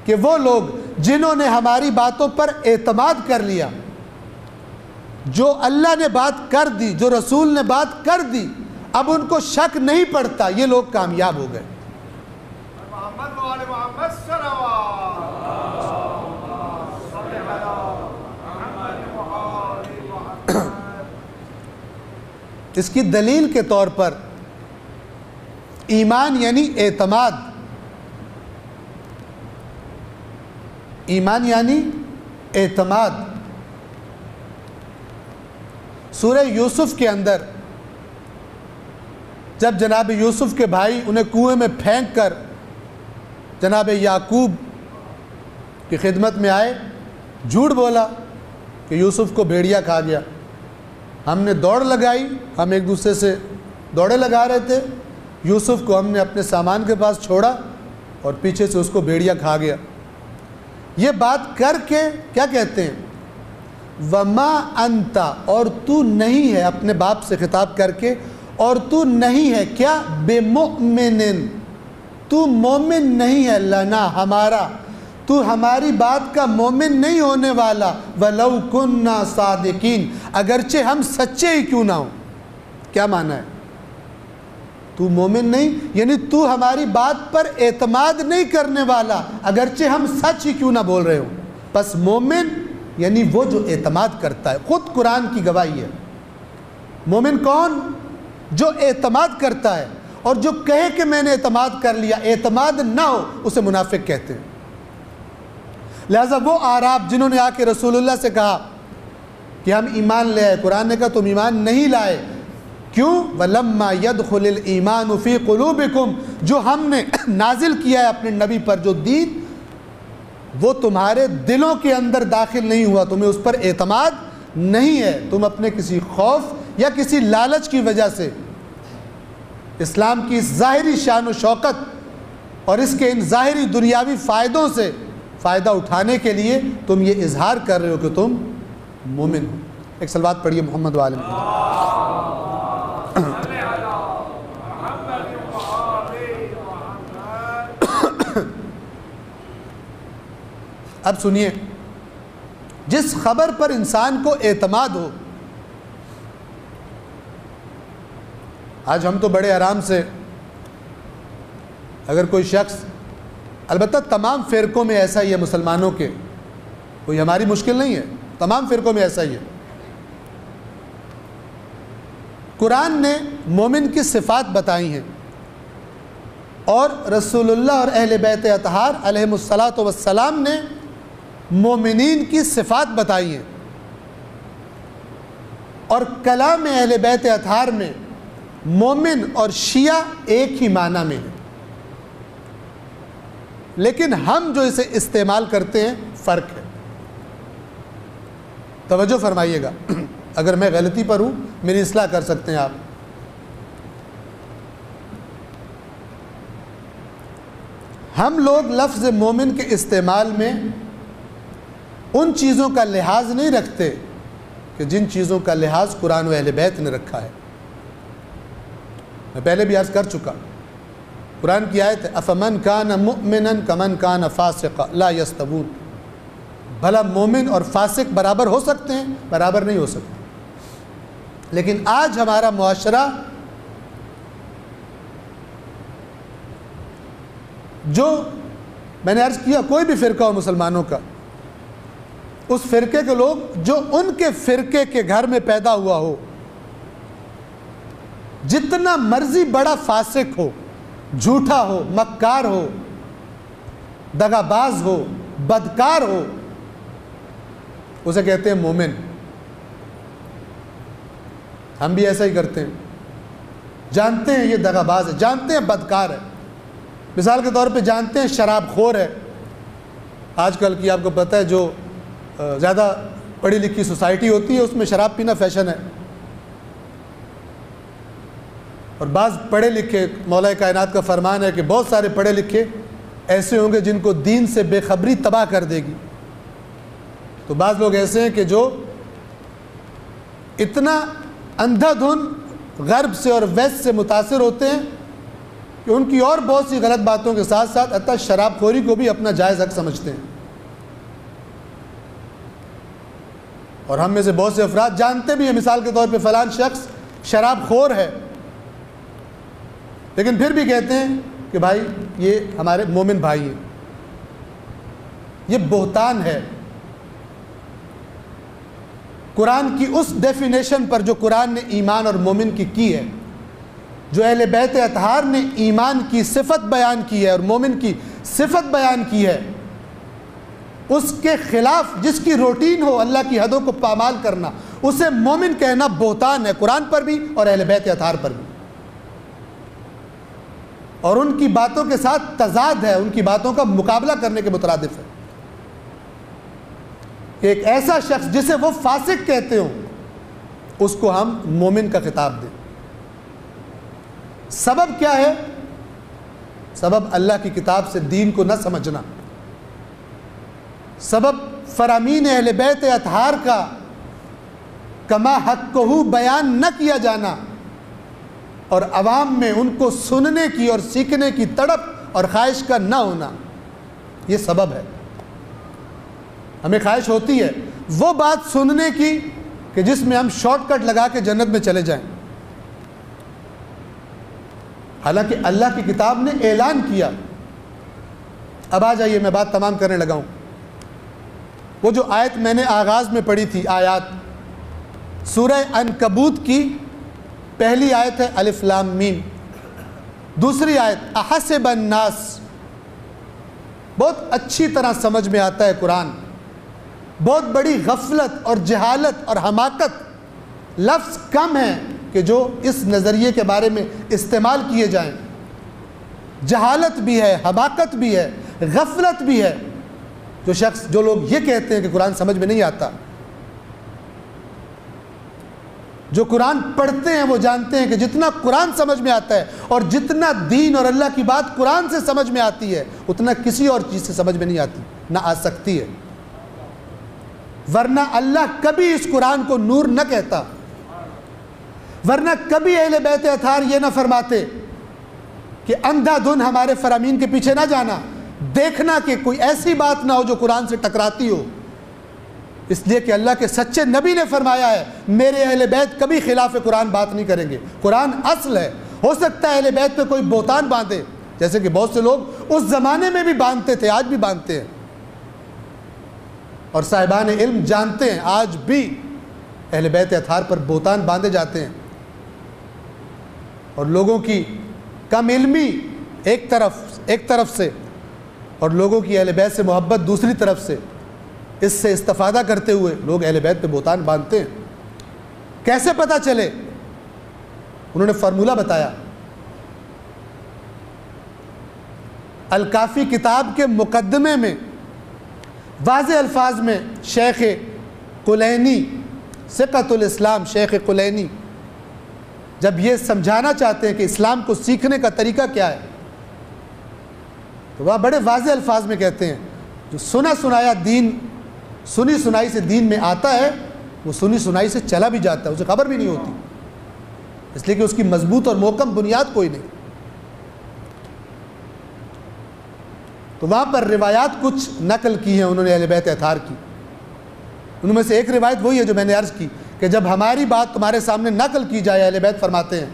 کہ وہ لوگ جنہوں نے ہماری باتوں پر اعتماد کر لیا، جو اللہ نے بات کر دی، جو رسول نے بات کر دی، اب ان کو شک نہیں پڑتا، یہ لوگ کامیاب ہو گئے. اس کی دلیل کے طور پر ایمان یعنی اعتماد، ایمان یعنی اعتماد. سورہ یوسف کے اندر جب جناب یوسف کے بھائی انہیں کنویں میں پھینک کر جناب یعقوب کی خدمت میں آئے، جھوٹ بولا کہ یوسف کو بھیڑیا کھا گیا، ہم نے دوڑ لگائی، ہم ایک دوسرے سے دوڑے لگا رہے تھے، یوسف کو ہم نے اپنے سامان کے پاس چھوڑا اور پیچھے سے اس کو بھیڑیا کھا گیا. یہ بات کر کے کیا کہتے ہیں؟ وما انتا، اور تو نہیں ہے، اپنے باپ سے خطاب کر کے، اور تو نہیں ہے کیا؟ بمؤمن، تو مومن نہیں ہے، لنا ہمارا، تو ہماری بات کا مومن نہیں ہونے والا، ولو کننا صادقین، اگرچہ ہم سچے ہی کیوں نہ ہوں. کیا معنی ہے؟ تو مومن نہیں یعنی تو ہماری بات پر اعتماد نہیں کرنے والا، اگرچہ ہم سچ ہی کیوں نہ بول رہے ہوں. بس مومن یعنی وہ جو اعتماد کرتا ہے. خود قرآن کی گواہی ہے. مومن کون؟ جو اعتماد کرتا ہے، اور جو کہے کہ میں نے اعتماد کر لیا، اعتماد نہ ہو، اسے منافق کہتے ہیں. لہذا وہ اعراب جنہوں نے آ کے رسول اللہ سے کہا کہ ہم ایمان لے آئے، قرآن نے کہا تم ایمان نہیں لائے. کیوں؟ وَلَمَّا يَدْخُلِ الْإِيمَانُ فِي قُلُوبِكُمْ، جو ہم نے نازل کیا ہے اپنے نبی پر جو دین، وہ تمہارے دلوں کے اندر داخل نہیں ہوا، تمہیں اس پر اعتماد نہیں ہے، تم اپنے کسی خوف یا کسی لالچ کی وجہ سے اسلام کی اس ظاہری شان و شوکت اور اس کے ان ظاہری دنیاوی فائدوں سے فائدہ اٹھانے کے لیے تم یہ اظہار کر رہے ہو کہ تم مومن ہو. ایک صلوات پڑھیے محمد وآل محمد. اب سنیے، جس خبر پر انسان کو اعتماد ہو، آج ہم تو بڑے آرام سے اگر کوئی شخص البتہ تمام فرقوں میں ایسا ہی ہے، مسلمانوں کے، کوئی ہماری مشکل نہیں ہے، تمام فرقوں میں ایسا ہی ہے۔ قرآن نے مومن کی صفات بتائی ہیں، اور رسول اللہ اور اہل بیت اطہار علیہم الصلاۃ والسلام نے مومنین کی صفات بتائی ہیں، اور کلام اہل بیت اطہار میں مومن اور شیعہ ایک ہی معنی میں ہے، لیکن ہم جو اسے استعمال کرتے ہیں فرق ہے۔ توجہ فرمائیے گا، اگر میں غلطی پر ہوں میری اصلاح کر سکتے ہیں آپ۔ ہم لوگ لفظ مومن کے استعمال میں ان چیزوں کا لحاظ نہیں رکھتے کہ جن چیزوں کا لحاظ قرآن و اہل بیت نے رکھا ہے۔ میں پہلے بھی عرض کر چکا، قرآن کی آیت ہے افمن کان مؤمنا کمن کان فاسقا لا یستوون، بھلا مومن اور فاسق برابر ہو سکتے ہیں؟ برابر نہیں ہو سکتے۔ لیکن آج ہمارا معاشرہ جو میں نے عرض کیا کوئی بھی فرقہ ہو مسلمانوں کا، اس فرقے کے لوگ جو ان کے فرقے کے گھر میں پیدا ہوا ہو، جتنا مرضی بڑا فاسق ہو، جھوٹا ہو، مکار ہو، دغا باز ہو، بدکار ہو، اسے کہتے ہیں مومن۔ ہم بھی ایسا ہی کرتے ہیں، جانتے ہیں یہ دغا باز ہے، جانتے ہیں بدکار ہے، مثال کے طور پہ جانتے ہیں شراب خور ہے۔ آج کل کی آپ کو پتہ ہے جو زیادہ پڑھی لکھی سوسائٹی ہوتی ہے اس میں شراب پینا فیشن ہے، اور بعض پڑھے لکھے، مولا کائنات کا فرمان ہے کہ بہت سارے پڑھے لکھے ایسے ہوں گے جن کو دین سے بے خبری تباہ کر دے گی۔ تو بعض لوگ ایسے ہیں کہ جو اتنا اندھا دھن غرب سے اور ویسٹ سے متاثر ہوتے ہیں کہ ان کی اور بہت سی غلط باتوں کے ساتھ ساتھ حتیٰ شراب خوری کو بھی اپنا جائز حق سمجھتے ہیں۔ اور ہم میں سے بہت سے افراد جانتے بھی ہیں، مثال کے طور پہ فلان شخص شراب خور ہے، لیکن پھر بھی کہتے ہیں کہ بھائی یہ ہمارے مومن بھائی ہیں۔ یہ بہتان ہے۔ قرآن کی اس ڈیفینیشن پر جو قرآن نے ایمان اور مومن کی ہے، جو اہل بیت اطہار نے ایمان کی صفت بیان کی ہے اور مومن کی صفت بیان کی ہے، اس کے خلاف جس کی روٹین ہو اللہ کی حدوں کو پامال کرنا، اسے مومن کہنا بہتان ہے، قرآن پر بھی اور اہل بیت اطہار پر بھی، اور ان کی باتوں کے ساتھ تضاد ہے، ان کی باتوں کا مقابلہ کرنے کے مترادف ہے۔ ایک ایسا شخص جسے وہ فاسق کہتے ہوں اس کو ہم مومن کا خطاب دیں۔ سبب کیا ہے؟ سبب اللہ کی کتاب سے دین کو نہ سمجھنا، سبب فرامین اہل بیت اطہار کا کما حقہ بیان نہ کیا جانا، اور عوام میں ان کو سننے کی اور سیکھنے کی تڑپ اور خواہش کا نہ ہونا، یہ سبب ہے۔ ہمیں خواہش ہوتی ہے وہ بات سننے کی کہ جس میں ہم شارٹ کٹ لگا کے جنت میں چلے جائیں، حالانکہ اللہ کی کتاب نے اعلان کیا۔ اب آ جائیے، میں بات تمام کرنے لگا ہوں۔ وہ جو آیت میں نے آغاز میں پڑھی تھی، آیات سورہ عنکبوت کی پہلی آیت ہے الف لام میم، دوسری آیت احسب الناس، بہت اچھی طرح سمجھ میں آتا ہے قرآن۔ بہت بڑی غفلت اور جہالت اور حماقت لفظ کم ہیں کہ جو اس نظریے کے بارے میں استعمال کیے جائیں۔ جہالت بھی ہے، حماقت بھی ہے، غفلت بھی ہے۔ جو لوگ یہ کہتے ہیں کہ قرآن سمجھ میں نہیں آتا، جو قرآن پڑھتے ہیں وہ جانتے ہیں کہ جتنا قرآن سمجھ میں آتا ہے اور جتنا دین اور اللہ کی بات قرآن سے سمجھ میں آتی ہے اتنا کسی اور چیز سے سمجھ میں نہیں آتی، نہ آ سکتی ہے، ورنہ اللہ کبھی اس قرآن کو نور نہ کہتا، ورنہ کبھی اہل بیت اطہار یہ نہ فرماتے کہ اندھا دھن ہمارے فرامین کے پیچھے نہ جانا، دیکھنا کہ کوئی ایسی بات نہ ہو جو قرآن سے ٹکراتی ہو، اس لیے کہ اللہ کے سچے نبی نے فرمایا ہے میرے اہل بیت کبھی خلاف قرآن بات نہیں کریں گے۔ قرآن اصل ہے، ہو سکتا ہے اہل بیت پہ کوئی بہتان باندھے، جیسے کہ بہت سے لوگ اس زمانے میں بھی باندھتے تھے، آج بھی باندھتے ہیں، اور صاحبان علم جانتے ہیں آج بھی اہل بیت اطہار پر بہتان باندھے جاتے ہیں، اور لوگوں کی کم علمی ایک طرف سے اور لوگوں کی اہل بیت سے محبت دوسری طرف سے، اس سے استفادہ کرتے ہوئے لوگ اہل بیت پہ بہتان باندھتے ہیں۔ کیسے پتہ چلے؟ انہوں نے فارمولہ بتایا۔ الکافی کتاب کے مقدمے میں واضح الفاظ میں شیخ کلینی، ثقۃ الاسلام شیخ کلینی جب یہ سمجھانا چاہتے ہیں کہ اسلام کو سیکھنے کا طریقہ کیا ہے، تو وہ بڑے واضح الفاظ میں کہتے ہیں جو سنا سنایا دین، سنی سنائی سے دین میں آتا ہے، وہ سنی سنائی سے چلا بھی جاتا ہے، اسے خبر بھی نہیں ہوتی، اس لیے کہ اس کی مضبوط اور محکم بنیاد کوئی نہیں۔ تو وہاں پر روایات کچھ نقل کی ہیں انہوں نے اہل بیت اطہار کی، ان میں سے ایک روایت وہی ہے جو میں نے عرض کی کہ جب ہماری بات تمہارے سامنے نقل کی جائے، اہل بیت فرماتے ہیں،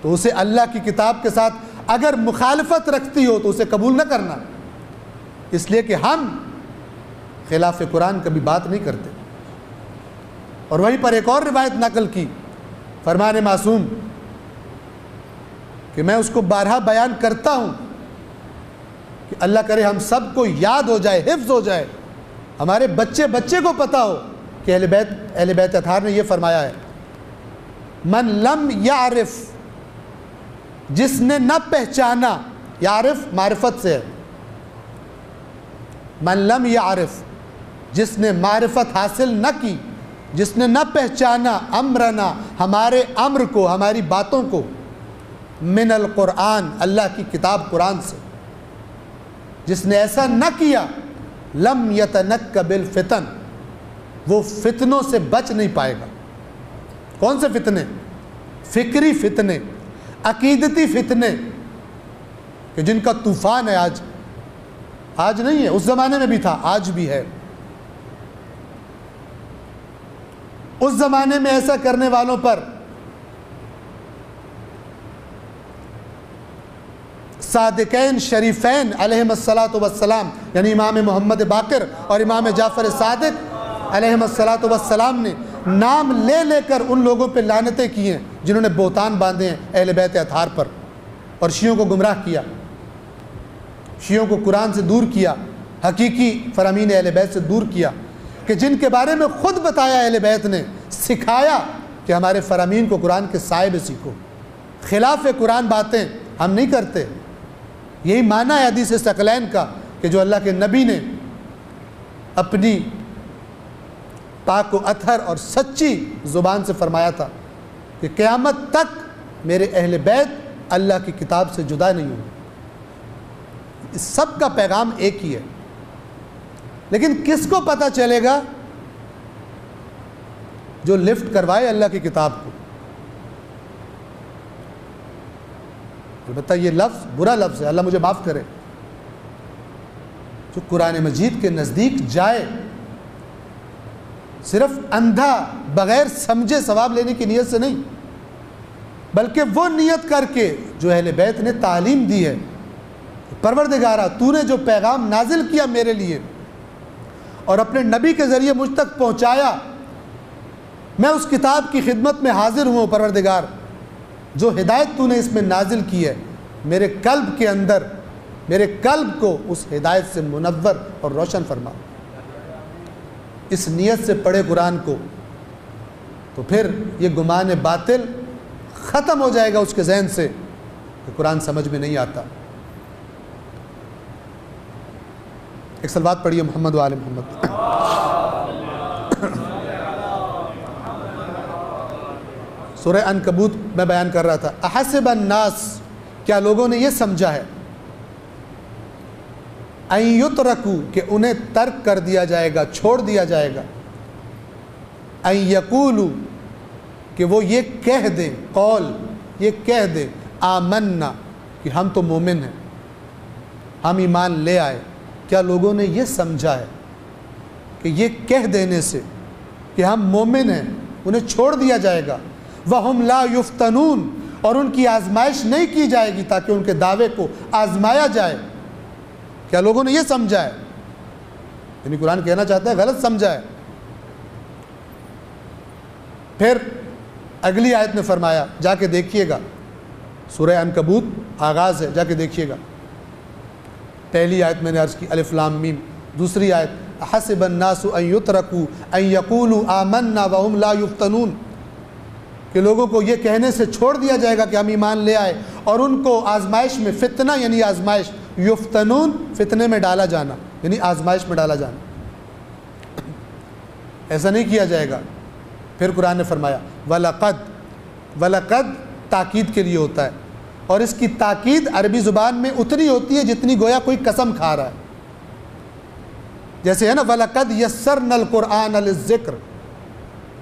تو اسے اللہ کی کتاب کے ساتھ اگر مخالفت رکھتی ہو تو اسے قبول نہ کرنا، اس لیے کہ ہم خلاف قرآن کبھی بات نہیں کرتے۔ اور وہیں پر ایک اور روایت نقل کی فرمان معصوم کہ میں اس کو بارہا بیان کرتا ہوں کہ اللہ کرے ہم سب کو یاد ہو جائے، حفظ ہو جائے، ہمارے بچے کو پتہ ہو کہ اہل بیت اطہار نے یہ فرمایا ہے، من لم یعرف، جس نے نہ پہچانا، یعرف معرفت سے ہے، من لم یعرف، جس نے معرفت حاصل نہ کی، جس نے نہ پہچانا امرنا، ہمارے امر کو، ہماری باتوں کو، من القرآن، اللہ کی کتاب قرآن سے، جس نے ایسا نہ کیا، لم یتنکب الفتن، وہ فتنوں سے بچ نہیں پائے گا۔ کون سے فتنے؟ فکری فتنے، عقیدتی فتنے، کہ جن کا طوفان ہے آج نہیں ہے، اس زمانے میں بھی تھا، آج بھی ہے۔ اس زمانے میں ایسا کرنے والوں پر صادقین شریفین علیہم السلام یعنی امام محمد باقر اور امام جعفر صادق علیہم السلام نے نام لے لے کر ان لوگوں پہ لعنتیں کی ہیں جنہوں نے بہتان باندھے ہیں اہل بیت اطہار پر، اور شیعوں کو گمراہ کیا، شیعوں کو قرآن سے دور کیا، حقیقی فرامین اہل بیت سے دور کیا، کہ جن کے بارے میں خود بتایا اہل بیت نے، سکھایا کہ ہمارے فرامین کو قرآن کے سائے میں سیکھو، خلاف قرآن باتیں ہم نہیں کرتے۔ یہی معنی ہے حدیث ثقلین کا کہ جو اللہ کے نبی نے اپنی پاک و اطہر اور سچی زبان سے فرمایا تھا کہ قیامت تک میرے اہل بیت اللہ کی کتاب سے جدا نہیں ہوں۔ اس سب کا پیغام ایک ہی ہے، لیکن کس کو پتہ چلے گا؟ جو لفٹ کروائے اللہ کی کتاب کو۔ البتہ یہ لفظ برا لفظ ہے، اللہ مجھے معاف کرے، جو قرآن مجید کے نزدیک جائے صرف اندھا بغیر سمجھے ثواب لینے کی نیت سے نہیں، بلکہ وہ نیت کر کے جو اہل بیت نے تعلیم دی ہے، پروردگارہ تو نے جو پیغام نازل کیا میرے لیے اور اپنے نبی کے ذریعے مجھ تک پہنچایا، میں اس کتاب کی خدمت میں حاضر ہوں پروردگار، جو ہدایت تو نے اس میں نازل کی ہے میرے قلب کے اندر، میرے قلب کو اس ہدایت سے منور اور روشن فرما۔ اس نیت سے پڑھے قرآن کو تو پھر یہ گمان باطل ختم ہو جائے گا اس کے ذہن سے کہ قرآن سمجھ میں نہیں آتا۔ ایک صلوات پڑھیے محمد و آل محمد۔ سورہ عنکبوت میں بیان کر رہا تھا، احسب الناس، کیا لوگوں نے یہ سمجھا ہے، ان یترکوا، کہ انہیں ترک کر دیا جائے گا، چھوڑ دیا جائے گا، ان یقولوا، کہ وہ یہ کہہ دیں، قول یہ کہہ دیں، آمنا، کہ ہم تو مومن ہیں، ہم ایمان لے آئے۔ کیا لوگوں نے یہ سمجھا ہے کہ یہ کہہ دینے سے کہ ہم مومن ہیں انہیں چھوڑ دیا جائے گا؟ وَهُمْ لَا يُفْتَنُونَ، اور ان کی آزمائش نہیں کی جائے گی تاکہ ان کے دعوے کو آزمایا جائے۔ کیا لوگوں نے یہ سمجھا ہے؟ یعنی قرآن کہنا چاہتا ہے غلط سمجھا ہے۔ پھر اگلی آیت میں فرمایا، جا کے دیکھیے گا، سورہ عنکبوت آغاز ہے، جا کے دیکھیے گا۔ پہلی آیت میں نے عرض کی الف لام میم، دوسری آیت حسب الناس ان یترکوا ان یقولوا آمنا وهم لا یفتنون، کہ لوگوں کو یہ کہنے سے چھوڑ دیا جائے گا کہ ہم ایمان لے آئے اور ان کو آزمائش میں، فتنہ یعنی آزمائش، یفتنون فتنے میں ڈالا جانا یعنی آزمائش میں ڈالا جانا، ایسا نہیں کیا جائے گا۔ پھر قرآن نے فرمایا وَلَقَدْ تاکید کے لیے ہوتا ہے، اور اس کی تاکید عربی زبان میں اتنی ہوتی ہے جتنی گویا کوئی قسم کھا رہا ہے، جیسے ہے نا وَلَقَدْ يَسَّرْنَا الْقُرْآنَ لِلذِّكْرِ،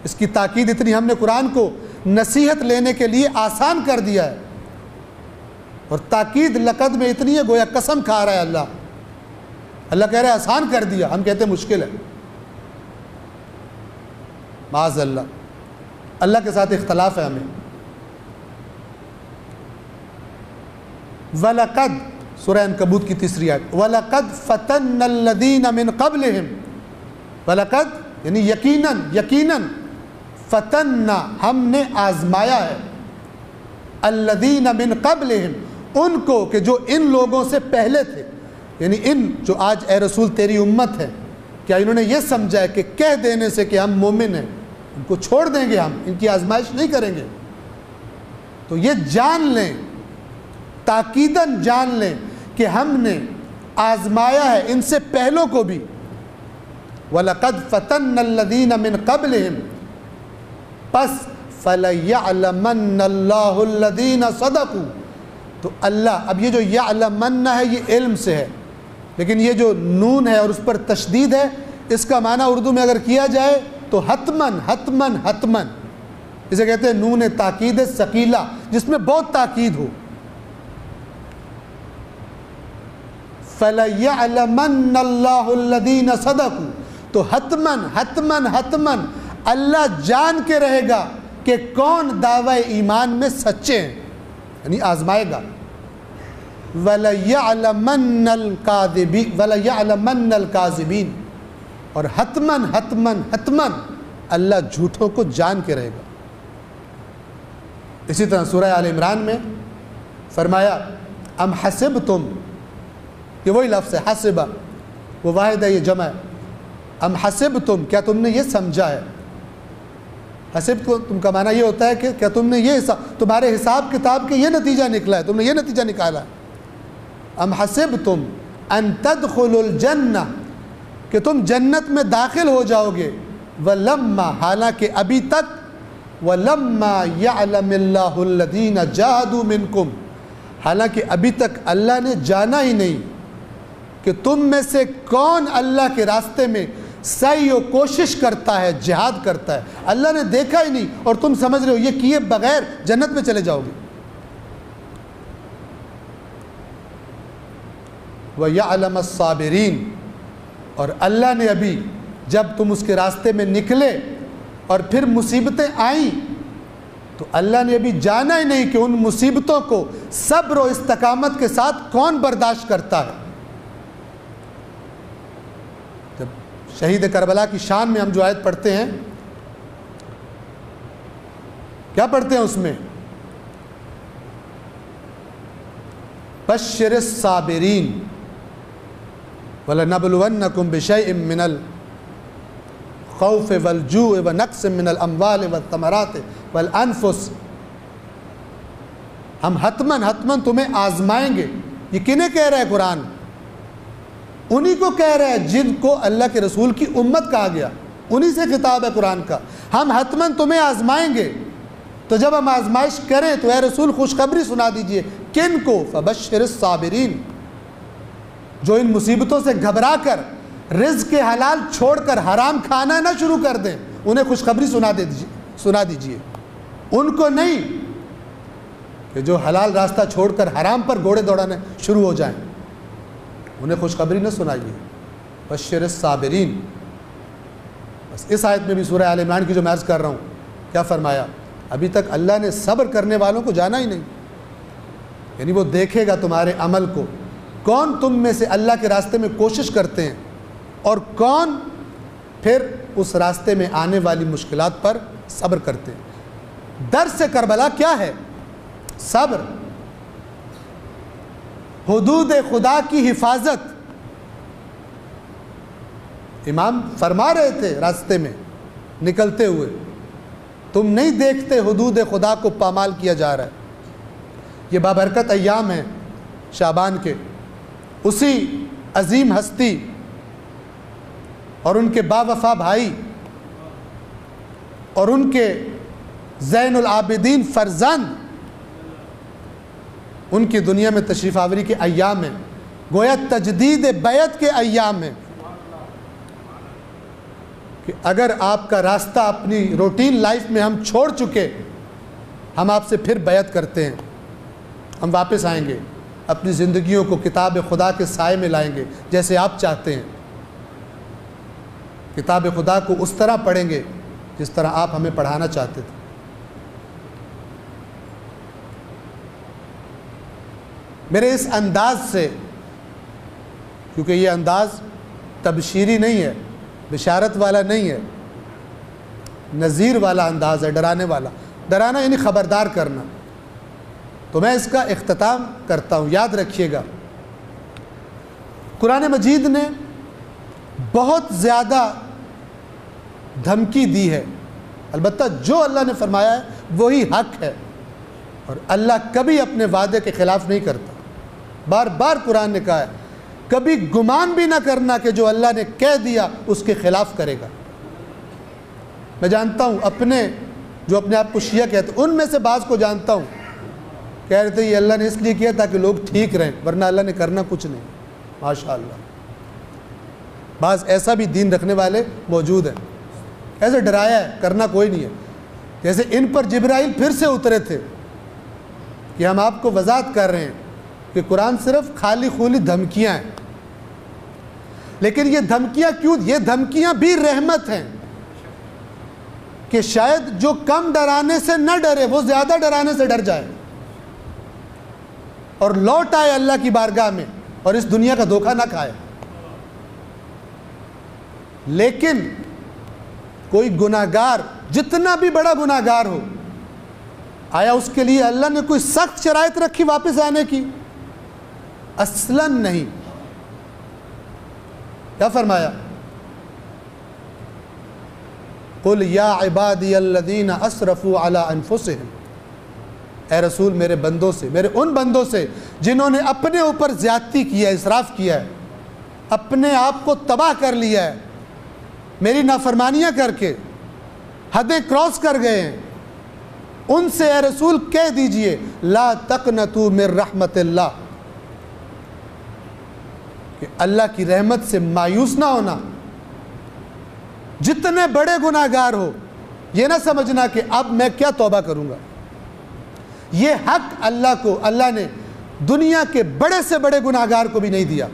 اس کی تاکید اتنی، ہم نے قرآن کو نصیحت لینے کے لیے آسان کر دیا ہے، اور تاکید لقد میں اتنی ہے گویا قسم کھا رہا ہے اللہ کہہ رہا ہے آسان کر دیا، ہم کہتے ہیں مشکل ہے، معاذ اللہ کے ساتھ اختلاف ہے ہمیں۔ وَلَقَدْ سورہ عنکبوت کی تیسری آیت، وَلَقَدْ فَتَنَّ الَّذِينَ مِن قَبْلِهِمْ، وَلَقَدْ یعنی یقیناً فَتَنَّا ہم نے آزمایا ہے، الَّذِينَ مِن قَبْلِهِمْ ان کو کہ جو ان لوگوں سے پہلے تھے، یعنی ان جو آج اے رسول تیری امت ہے، کیا انہوں نے یہ سمجھا ہے کہ کہہ دینے سے کہ ہم مومن ہیں ان کو چھوڑ دیں گے، ہم ان کی آزمائش نہیں کریں گے؟ تو یہ جان لیں، تاکیداً جان لیں کہ ہم نے آزمایا ہے ان سے پہلوں کو بھی۔ وَلَقَدْ فَتَنَّ الَّذِينَ مِن قَبْلِهِمْ پس فَلَيَعْلَمَنَّ اللَّهُ الَّذِينَ صَدَقُوا، تو اللہ، اب یہ جو یعلمن ہے یہ علم سے ہے، لیکن یہ جو نون ہے اور اس پر تشدید ہے، اس کا معنی اردو میں اگر کیا جائے تو حتمن حتمن حتمن، اسے کہتے ہیں نون تاکید ثقیلہ، جس میں بہت تاکید ہو۔ فَلَيَعْلَمَنَّ اللَّهُ الَّذِينَ صَدَقُوا، تو حتمن حتمن حتمن اللہ جان کے رہے گا کہ کون دعوی ایمان میں سچے ہیں، یعنی آزمائے گا۔ وَلَيَعْلَمَنَّ الْكَاذِبِينَ، اور حتمن حتمن حتمن اللہ جھوٹوں کو جان کے رہے گا۔ اسی طرح سورہ آل عمران میں فرمایا ام حسبتم، یہ وہی لفظ ہے حسبہ، وہ واحد ہے، یہ جمع ہے۔ ام حسبتم، کیا تم نے یہ سمجھا ہے؟ حسب کو تم کا معنی یہ ہوتا ہے کہ کیا تم نے یہ تمہارے حساب کتاب کے یہ نتیجہ نکلا ہے، تم نے یہ نتیجہ نکالا ہے۔ ام حسبتم ان تدخلوا الجنہ، کہ تم جنت میں داخل ہو جاؤ گے، ولما حالانکہ ابھی تک، ولما یعلم اللہ الذین جاہدوا منکم، حالانکہ ابھی تک اللہ نے جانا ہی نہیں کہ تم میں سے کون اللہ کے راستے میں سعی و کوشش کرتا ہے، جہاد کرتا ہے، اللہ نے دیکھا ہی نہیں، اور تم سمجھ رہے ہو یہ کیے بغیر جنت میں چلے جاؤ گے۔ وَيَعْلَمَ الصَّابِرِينَ، اور اللہ نے ابھی جب تم اس کے راستے میں نکلے اور پھر مصیبتیں آئیں تو اللہ نے ابھی جانا ہی نہیں کہ ان مصیبتوں کو صبر و استقامت کے ساتھ کون برداشت کرتا ہے۔ جب شہید کربلا کی شان میں ہم جو آیت پڑھتے ہیں، کیا پڑھتے ہیں اس میں؟ بشر الصابرین وَلَنَبْلُوَنَّكُمْ بِشَيْءٍ مِّنَ الْخَوْفِ وَالْجُوعِ وَنَقْصٍ مِّنَ الْأَمْوَالِ وَالثَّمَرَاتِ وَالْأَنفُسِ، ہم حتماً تمہیں آزمائیں گے۔ یہ کنہیں کہہ رہا ہے قرآن؟ انہی کو کہہ رہا ہے جن کو اللہ کے رسول کی امت کہا گیا، انہی سے خطاب ہے قرآن کا۔ ہم حتماً تمہیں آزمائیں گے، تو جب ہم آزمائش کریں تو اے رسول خوشخبری سنا دیجئے، کن کو؟ فَبَشِّرِ الصَّابِرِينَ، جو ان مصیبتوں سے گھبرا کر رزق کے حلال چھوڑ کر حرام کھانا نہ شروع کر دیں، انہیں خوشخبری سنا دیجئے۔ ان کو نہیں کہ جو حلال راستہ چھوڑ کر حرام پر گھوڑے دوڑانے شروع ہو جائیں، انہیں خوشخبری نہ سنائیے۔ بشر الصابرین۔ بس اس آیت میں بھی سورہ آل عمران کی جو میں عرض کر رہا ہوں، کیا فرمایا؟ ابھی تک اللہ نے صبر کرنے والوں کو جانا ہی نہیں. یعنی وہ دیکھے گا تمہارے عمل کو, کون تم میں سے اللہ کے راستے میں کوشش کرتے ہیں اور کون پھر اس راستے میں آنے والی مشکلات پر صبر کرتے ہیں. درس کربلا کیا ہے؟ صبر, حدود خدا کی حفاظت. امام فرما رہے تھے راستے میں نکلتے ہوئے, تم نہیں دیکھتے حدود خدا کو پامال کیا جا رہا ہے. یہ بابرکت ایام ہیں شعبان کے, اسی عظیم ہستی اور ان کے باوفا بھائی اور ان کے زین العابدین فرزند ان کی دنیا میں تشریف آوری کے ایام ہیں. گویا تجدید بیعت کے ایام ہیں کہ اگر آپ کا راستہ اپنی روٹین لائف میں ہم چھوڑ چکے, ہم آپ سے پھر بیعت کرتے ہیں, ہم واپس آئیں گے, اپنی زندگیوں کو کتاب خدا کے سائے میں لائیں گے جیسے آپ چاہتے ہیں. کتاب خدا کو اس طرح پڑھیں گے جس طرح آپ ہمیں پڑھانا چاہتے تھے. میرے اس انداز سے, کیونکہ یہ انداز تبشیری نہیں ہے, بشارت والا نہیں ہے, نذیر والا انداز ہے, ڈرانے والا. ڈرانا یعنی خبردار کرنا. تو میں اس کا اختتام کرتا ہوں. یاد رکھیے گا, قرآن مجید نے بہت زیادہ دھمکی دی ہے, البتہ جو اللہ نے فرمایا ہے وہی حق ہے, اور اللہ کبھی اپنے وعدے کے خلاف نہیں کرتا. بار بار قرآن نے کہا ہے کبھی گمان بھی نہ کرنا کہ جو اللہ نے کہہ دیا اس کے خلاف کرے گا. میں جانتا ہوں جو اپنے آپ کو شیعہ کہتے ہیں, ان میں سے بعض کو جانتا ہوں کہہ رہے تھے یہ اللہ نے اس لیے کیا تاکہ لوگ ٹھیک رہیں, ورنہ اللہ نے کرنا کچھ نہیں. ماشاءاللہ بعض ایسا بھی دین رکھنے والے موجود ہیں, ایسے ڈرایا ہے, کرنا کوئی نہیں ہے. جیسے ان پر جبرائیل پھر سے اترے تھے کہ ہم آپ کو وضاحت کر رہے ہیں کہ قرآن صرف خالی خولی دھمکیاں ہیں. لیکن یہ دھمکیاں کیوں؟ یہ دھمکیاں بھی رحمت ہیں کہ شاید جو کم ڈرانے سے نہ ڈرے وہ زیادہ ڈرانے سے ڈر جائے اور لوٹ آئے اللہ کی بارگاہ میں اور اس دنیا کا دھوکہ نہ کھائے. لیکن کوئی گناہگار جتنا بھی بڑا گناہگار ہو, آیا اس کے لیے اللہ نے کوئی سخت شرائط رکھی واپس آنے کی؟ اصلاً نہیں. کیا فرمایا؟ قل یا عبادی الذین اسرفوا علی انفسہم, اے رسول میرے بندوں سے, میرے ان بندوں سے جنہوں نے اپنے اوپر زیادتی کیا ہے, اسراف کیا ہے, اپنے آپ کو تباہ کر لیا ہے, میری نافرمانیاں کر کے حدیں کراس کر گئے ہیں, ان سے اے رسول کہہ دیجئے لا تقنطوا من رحمت اللہ, کہ اللہ کی رحمت سے مایوس نہ ہونا. جتنے بڑے گناہگار ہو یہ نہ سمجھنا کہ اب میں کیا توبہ کروں گا. یہ حق اللہ نے دنیا کے بڑے سے بڑے گناہگار کو بھی نہیں دیا,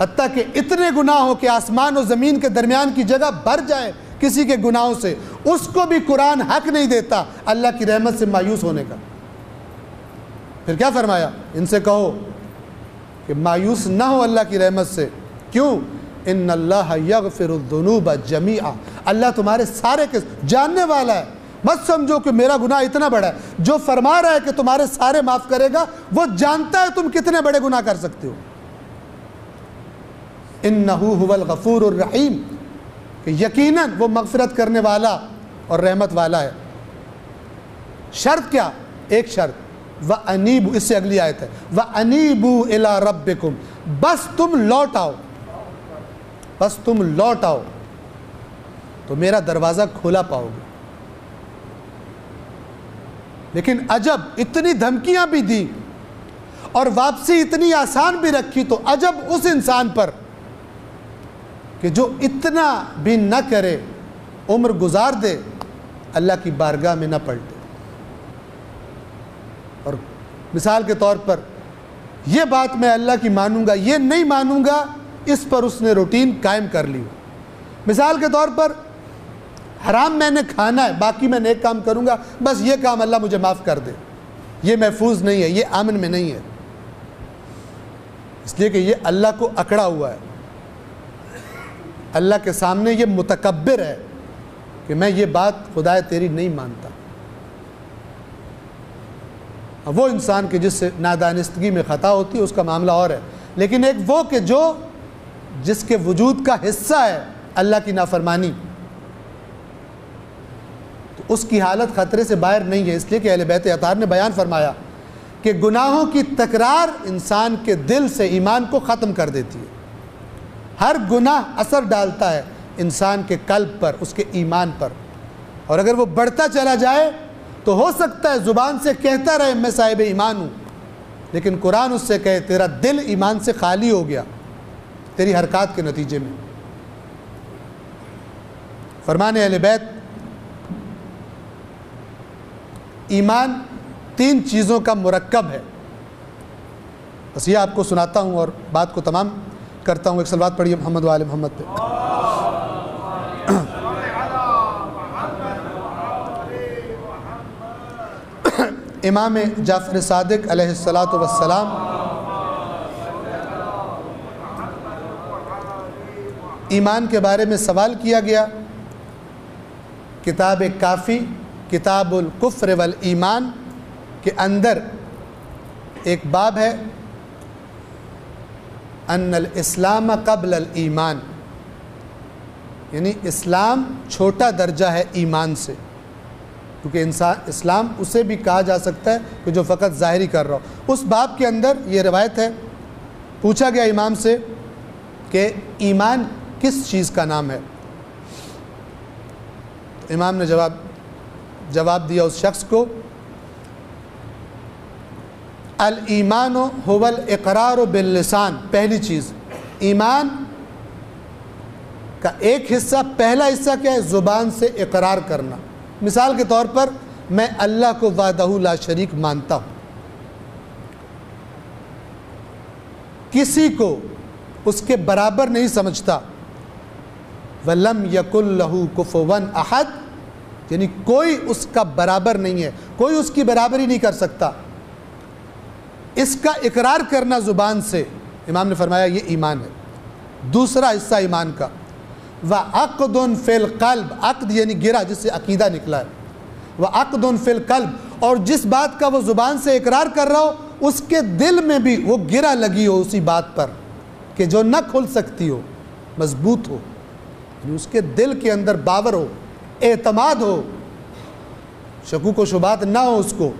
حتیٰ کہ اتنے گناہ ہو کہ آسمان و زمین کے درمیان کی جگہ بھر جائے کسی کے گناہوں سے, اس کو بھی قرآن حق نہیں دیتا اللہ کی رحمت سے مایوس ہونے کا. پھر کیا فرمایا؟ ان سے کہو کہ مایوس نہ ہو اللہ کی رحمت سے. کیوں؟ ان اللہ یغفر الذنوب جمیعا, اللہ تمہارے سارے کے جاننے والا ہے. مت سمجھو کہ میرا گناہ اتنا بڑا ہے, جو فرما رہا ہے کہ تمہارے سارے معاف کرے گا وہ جانتا ہے تم کتنے بڑے گناہ کر سکتے ہو. انہ هو الغفور الرحیم, کہ یقیناً وہ مغفرت کرنے والا اور رحمت والا ہے. شرط کیا؟ ایک شرط, وَأَنِيبُوا, اس سے اگلی آیت ہے وَأَنِيبُوا إِلَىٰ رَبِّكُمْ, بس تم لوٹ آؤ, بس تم لوٹ آؤ تو میرا دروازہ کھولا پاؤ گے. لیکن عجب, اتنی دھمکیاں بھی دی اور واپسی اتنی آسان بھی رکھی, تو عجب اس انسان پر کہ جو اتنا بھی نہ کرے, عمر گزار دے, اللہ کی بارگاہ میں نہ پلٹے. اور مثال کے طور پر یہ بات میں اللہ کی مانوں گا, یہ نہیں مانوں گا, اس پر اس نے روٹین قائم کر لی. مثال کے طور پر حرام میں نے کھانا ہے، باقی میں نیک کام کروں گا، بس یہ کام اللہ مجھے معاف کر دے، یہ محفوظ نہیں ہے، یہ امن میں نہیں ہے، اس لیے کہ یہ اللہ کو اکڑا ہوا ہے، اللہ کے سامنے یہ متکبر ہے کہ میں یہ بات خدائے تیری نہیں مانتا۔ وہ انسان کے جس سے نادانستگی میں خطا ہوتی ہے اس کا معاملہ اور ہے، لیکن ایک وہ کہ جس کے وجود کا حصہ ہے اللہ کی نافرمانی، تو اس کی حالت خطرے سے باہر نہیں ہے، اس لیے کہ اہل بیت اطہار نے بیان فرمایا کہ گناہوں کی تکرار انسان کے دل سے ایمان کو ختم کر دیتی ہے۔ ہر گناہ اثر ڈالتا ہے انسان کے قلب پر، اس کے ایمان پر، اور اگر وہ بڑھتا چلا جائے تو ہو سکتا ہے زبان سے کہتا رہے میں صاحب ایمان ہوں، لیکن قرآن اس سے کہے تیرا دل ایمان سے خالی ہو گیا تیری حرکات کے نتیجے میں۔ فرمان اہل بیت، ایمان 3 چیزوں کا مرکب ہے، بس یہ آپ کو سناتا ہوں اور بات کو تمام کرتا ہوں۔ ایک صلوات پڑھیے محمد و آل محمد پہ۔ امام جعفر صادق علیہ السلام ایمان کے بارے میں سوال کیا گیا، کتاب کافی کتاب الکفر والایمان کے اندر ایک باب ہے ان الاسلام قبل الایمان، یعنی اسلام چھوٹا درجہ ہے ایمان سے، کیونکہ اسلام اسے بھی کہا جا سکتا ہے کہ جو فقط ظاہری کر رہا ہو۔ اس باب کے اندر یہ روایت ہے، پوچھا گیا امام سے کہ ایمان کس چیز کا نام ہے؟ تو امام نے جواب دیا اس شخص کو، الایمان هو الاقرار باللسان، پہلی چیز ایمان کا ایک حصہ، پہلا حصہ کیا ہے؟ زبان سے اقرار کرنا۔ مثال کے طور پر میں اللہ کو وحدہ لا شریک مانتا ہوں، کسی کو اس کے برابر نہیں سمجھتا، وَلَمْ يَكُنْ لَهُ كُفُوًا أَحَدٌ، یعنی کوئی اس کا برابر نہیں ہے، کوئی اس کی برابری نہیں کر سکتا، اس کا اقرار کرنا زبان سے، امام نے فرمایا یہ ایمان ہے۔ دوسرا حصہ ایمان کا، وَعَقْدٌ فِي الْقَلْبِ، عقد یعنی گرہ، جس سے عقیدہ نکلا ہے، وَعَقْدٌ فِي الْقَلْبِ، اور جس بات کا وہ زبان سے اقرار کر رہا ہو اس کے دل میں بھی وہ گرہ لگی ہو اسی بات پر کہ جو نہ کھل سکتی ہو، مضبوط ہو، یعنی اس کے دل کے اندر باور ہو، اعتماد ہو، شکوک و شبہات نہ ہو اس کو۔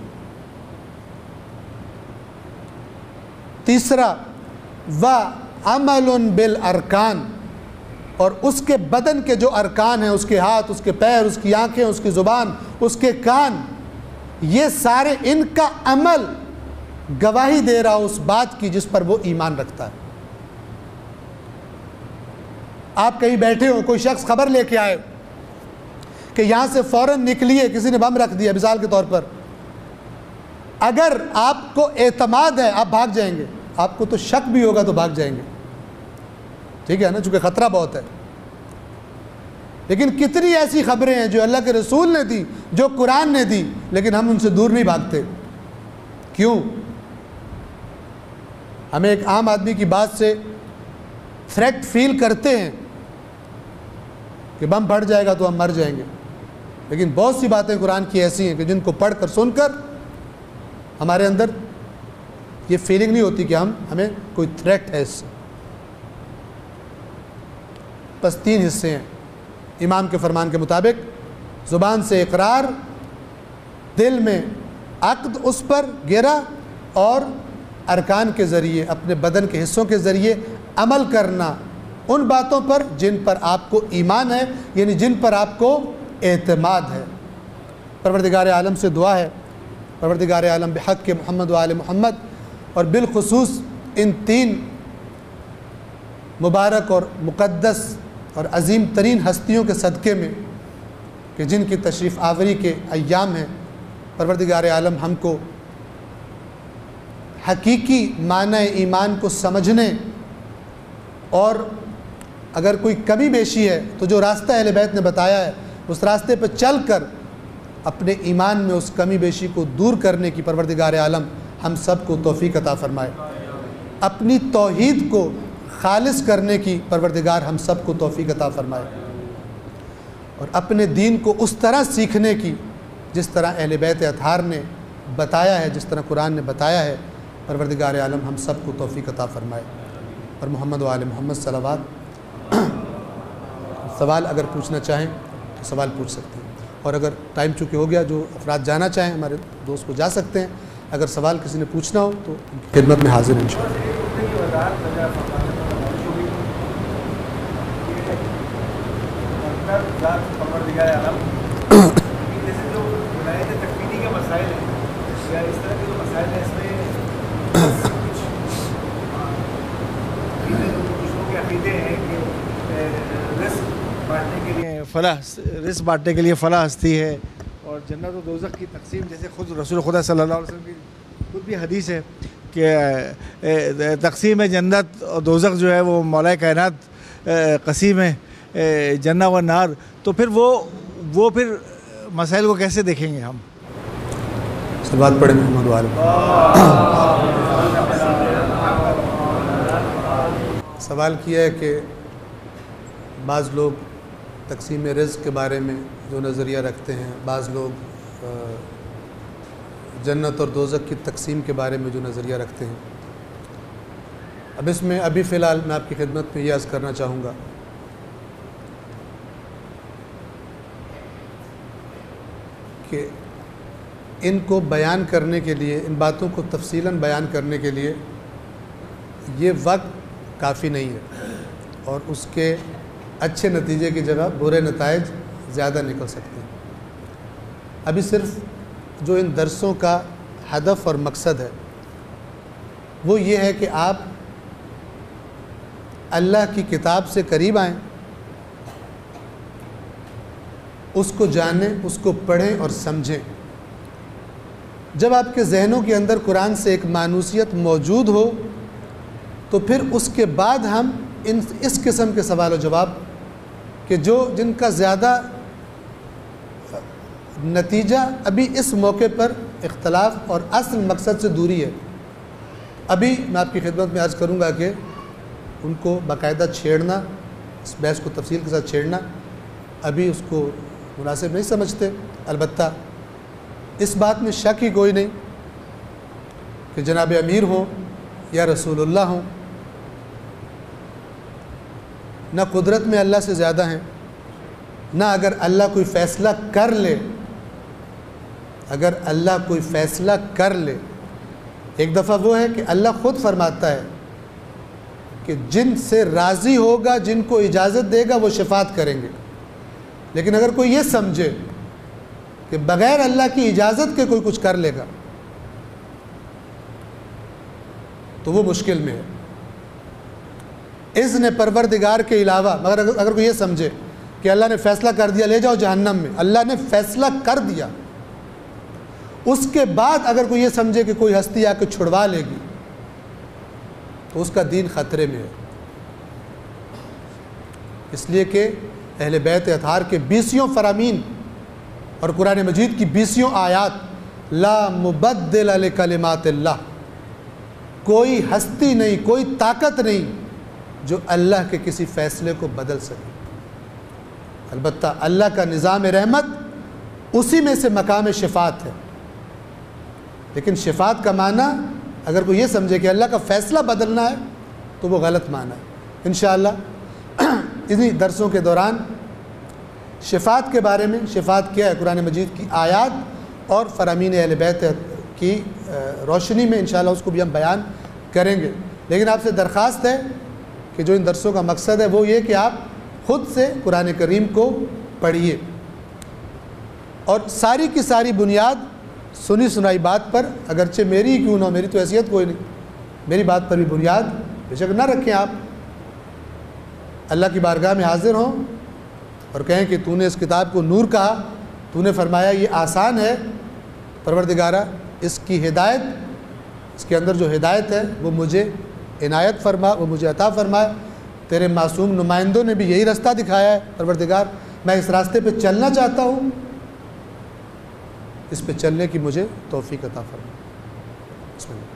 تیسرا، وَعَمَلٌ بِالْأَرْكَانِ، اور اس کے بدن کے جو ارکان ہیں، اس کے ہاتھ، اس کے پیر، اس کی آنکھیں، اس کی زبان، اس کے کان، یہ سارے ان کا عمل گواہی دے رہا اس بات کی جس پر وہ ایمان رکھتا ہے۔ آپ کہیں بیٹھے ہو، کوئی شخص خبر لے کے آئے کہ یہاں سے فوراً نکلیے، کسی نے بم رکھ دیا مثال کے طور پر، اگر آپ کو اعتماد ہے آپ بھاگ جائیں گے، آپ کو تو شک بھی ہوگا تو بھاگ جائیں گے، ٹھیک ہے نا، چونکہ خطرہ بہت ہے۔ لیکن کتنی ایسی خبریں ہیں جو اللہ کے رسول نے دی، جو قرآن نے دی، لیکن ہم ان سے دور نہیں بھاگتے۔ کیوں؟ ہمیں ایک عام آدمی کی بات سے تھریٹ فیل کرتے ہیں کہ بم پھٹ جائے گا تو ہم مر جائیں گے، لیکن بہت سی باتیں قرآن کی ایسی ہیں کہ جن کو پڑھ کر سن کر ہمارے اندر یہ فیلنگ نہیں ہوتی کہ ہمیں کوئی تھریٹ ہے اس سے۔ بس 3 حصے ہیں امام کے فرمان کے مطابق، زبان سے اقرار، دل میں عقد اس پر گرا، اور ارکان کے ذریعے، اپنے بدن کے حصوں کے ذریعے عمل کرنا ان باتوں پر جن پر آپ کو ایمان ہے، یعنی جن پر آپ کو اعتماد ہے۔ پروردگار عالم سے دعا ہے، پروردگار عالم بحق کے محمد و آل محمد، اور بالخصوص ان 3 مبارک اور مقدس اور عظیم ترین ہستیوں کے صدقے میں کہ جن کی تشریف آوری کے ایام ہیں، پروردگار عالم ہم کو حقیقی معنی ایمان کو سمجھنے، اور اگر کوئی کمی بیشی ہے تو جو راستہ اہل بیت نے بتایا ہے اس راستے پہ چل کر اپنے ایمان میں اس کمی بیشی کو دور کرنے کی پروردگار عالم ہم سب کو توفیق عطا فرمائے، اپنی توحید کو خالص کرنے کی پروردگار ہم سب کو توفیق عطا فرمائے، اور اپنے دین کو اس طرح سیکھنے کی جس طرح اہل بیت اطہار نے بتایا ہے، جس طرح قرآن نے بتایا ہے، پروردگار عالم ہم سب کو توفیق عطا فرمائے۔ اور محمد و آل محمد صلوات۔ سوال اگر پوچھنا چاہیں تو سوال پوچھ سکتے ہیں، اور اگر ٹائم چونکہ ہو گیا جو افراد جانا چاہیں ہمارے دوست کو جا سکتے ہیں، اگر سوال کسی نے پوچھنا ہو تو ان کی خدمت میں حاضر انشاءاللہ۔ رزق بانٹنے کے لیے فلاح ہستی ہے، اور جنت و دوزخ کی تقسیم جیسے خود رسول خدا صلی اللہ علیہ وسلم کی خود بھی حدیث ہے کہ تقسیم جنت اور دوزخ جو ہے وہ مولا کائنات قسیم ہے جنہ و نار، تو پھر وہ پھر مسائل کو کیسے دیکھیں گے ہم؟ صلوات پڑھیں محمد و آل سوال کیا ہے کہ بعض لوگ تقسیم رزق کے بارے میں جو نظریہ رکھتے ہیں، بعض لوگ جنت اور دوزخ کی تقسیم کے بارے میں جو نظریہ رکھتے ہیں۔ اب اس میں ابھی فی الحال میں آپ کی خدمت میں یہ عرض کرنا چاہوں گا کہ ان کو بیان کرنے کے لیے، ان باتوں کو تفصیلاً بیان کرنے کے لیے یہ وقت کافی نہیں ہے، اور اس کے اچھے نتیجے کی جگہ برے نتائج زیادہ نکل سکتے ہیں۔ ابھی صرف جو ان درسوں کا ہدف اور مقصد ہے وہ یہ ہے کہ آپ اللہ کی کتاب سے قریب آئیں، اس کو جانیں، اس کو پڑھیں اور سمجھیں۔ جب آپ کے ذہنوں کے اندر قرآن سے ایک مانوسیت موجود ہو تو پھر اس کے بعد ہم اس قسم کے سوال و جواب کہ جن کا زیادہ نتیجہ ابھی اس موقع پر اختلاف اور اصل مقصد سے دوری ہے، ابھی میں آپ کی خدمت میں عرض کروں گا کہ ان کو باقاعدہ چھیڑنا، اس بحث کو تفصیل کے ساتھ چھیڑنا ابھی اس کو مناسب نہیں سمجھتے۔ البتہ اس بات میں شک ہی کوئی نہیں کہ جناب امیر ہوں یا رسول اللہ ہوں، نہ قدرت میں اللہ سے زیادہ ہیں، نہ اگر اللہ کوئی فیصلہ کر لے، اگر اللہ کوئی فیصلہ کر لے، ایک دفعہ وہ ہے کہ اللہ خود فرماتا ہے کہ جن سے راضی ہوگا، جن کو اجازت دے گا وہ شفاعت کریں گے، لیکن اگر کوئی یہ سمجھے کہ بغیر اللہ کی اجازت کے کوئی کچھ کر لے گا تو وہ مشکل میں ہے۔ اذن پروردگار کے علاوہ مگر اگر کوئی یہ سمجھے کہ اللہ نے فیصلہ کر دیا لے جاؤ جہنم میں، اللہ نے فیصلہ کر دیا، اس کے بعد اگر کوئی یہ سمجھے کہ کوئی ہستی آ کے چھڑوا لے گی تو اس کا دین خطرے میں ہے۔ اس لیے کہ اہل بیت اطہار کے 20 فرامین اور قرآن مجید کی 20 آیات، لا مبدل لکلمات اللہ، کوئی ہستی نہیں، کوئی طاقت نہیں جو اللہ کے کسی فیصلے کو بدل سکے۔ البتہ اللہ کا نظام رحمت اسی میں سے مقام شفاعت ہے، لیکن شفاعت کا معنی اگر کوئی یہ سمجھے کہ اللہ کا فیصلہ بدلنا ہے تو وہ غلط معنی ہے۔ انشاءاللہ انہی درسوں کے دوران شفاعت کے بارے میں، شفاعت کیا ہے، قرآن مجید کی آیات اور فرامین اہل بیت کی روشنی میں انشاءاللہ اس کو بھی ہم بیان کریں گے۔ لیکن آپ سے درخواست ہے کہ جو ان درسوں کا مقصد ہے وہ یہ کہ آپ خود سے قرآن کریم کو پڑھیے، اور ساری کی ساری بنیاد سنی سنائی بات پر، اگرچہ میری ہی کیوں نہ ہو، میری تو حیثیت کوئی نہیں، میری بات پر بھی بنیاد بے شک نہ رکھیں۔ آپ اللہ کی بارگاہ میں حاضر ہوں اور کہیں کہ تو نے اس کتاب کو نور کہا، تو نے فرمایا یہ آسان ہے، پروردگارہ اس کی ہدایت، اس کے اندر جو ہدایت ہے وہ مجھے عنایت فرما، وہ مجھے عطا فرمائے، تیرے معصوم نمائندوں نے بھی یہی رستہ دکھایا ہے، پروردگار میں اس راستے پہ چلنا چاہتا ہوں، اس پہ چلنے کی مجھے توفیق عطا فرما۔ بسم اللہ۔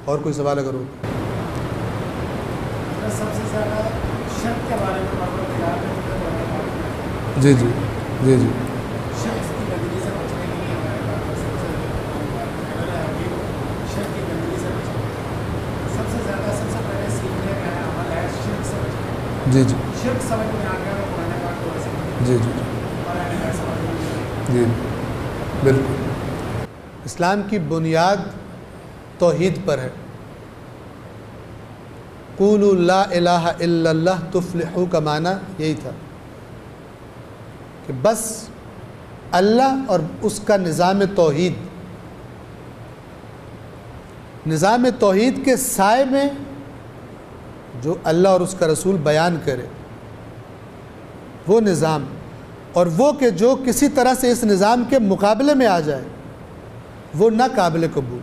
اور کوئی سوال اگر ہو؟ سب سے زیادہ شک کے بارے میں جی جی جی جی شک کی گندگی سے بچنے کے لیے شک کی گندگی سے بچنے سب سے زیادہ سب سے پہلے سیکھنے کا عمل ہے شرک سے بچنا۔ جی جی شرک سمجھ میں آ گیا تو قرآن پاک کو ویسے جی جی جی بالکل۔ اسلام کی بنیاد توحید پر ہے۔ قولوا لا الہ الا اللہ تفلحوا کا معنی یہی تھا کہ بس اللہ اور اس کا نظام توحید، نظام توحید کے سائے میں جو اللہ اور اس کا رسول بیان کرے وہ نظام، اور وہ کہ جو کسی طرح سے اس نظام کے مقابلے میں آ جائے وہ نہ قابل قبول،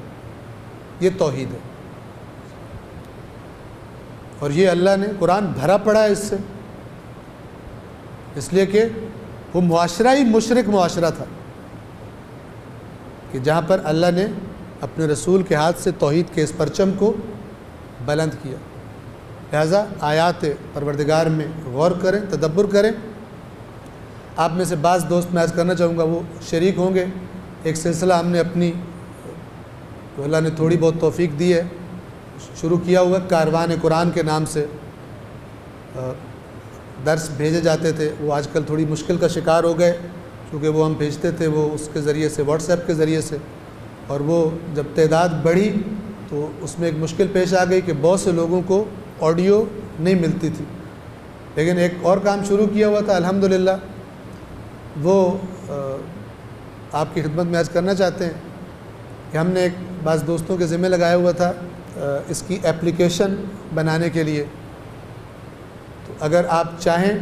یہ توحید ہے۔ اور یہ اللہ نے قرآن بھرا پڑا ہے اس سے، اس لیے کہ وہ معاشرہ ہی مشرک معاشرہ تھا کہ جہاں پر اللہ نے اپنے رسول کے ہاتھ سے توحید کے اس پرچم کو بلند کیا۔ لہذا آیات پروردگار میں غور کریں، تدبر کریں۔ آپ میں سے بعض دوست میں عرض کرنا چاہوں گا وہ شریک ہوں گے۔ ایک سلسلہ ہم نے اپنی تو اللہ نے تھوڑی بہت توفیق دی ہے، شروع کیا ہوا کاروان قرآن کے نام سے درس بھیجے جاتے تھے۔ وہ آج کل تھوڑی مشکل کا شکار ہو گئے، کیونکہ وہ ہم بھیجتے تھے وہ اس کے ذریعے سے، واٹس ایپ کے ذریعے سے، اور وہ جب تعداد بڑھی تو اس میں ایک مشکل پیش آ گئی کہ بہت سے لوگوں کو آڈیو نہیں ملتی تھی۔ لیکن ایک اور کام شروع کیا ہوا تھا الحمدللہ، وہ آپ کی خدمت میں عرض کرنا چاہتے ہیں کہ ہم نے ایک بعض دوستوں کے ذمہ لگایا ہوا تھا اس کی اپلیکیشن بنانے کے لیے۔ تو اگر آپ چاہیں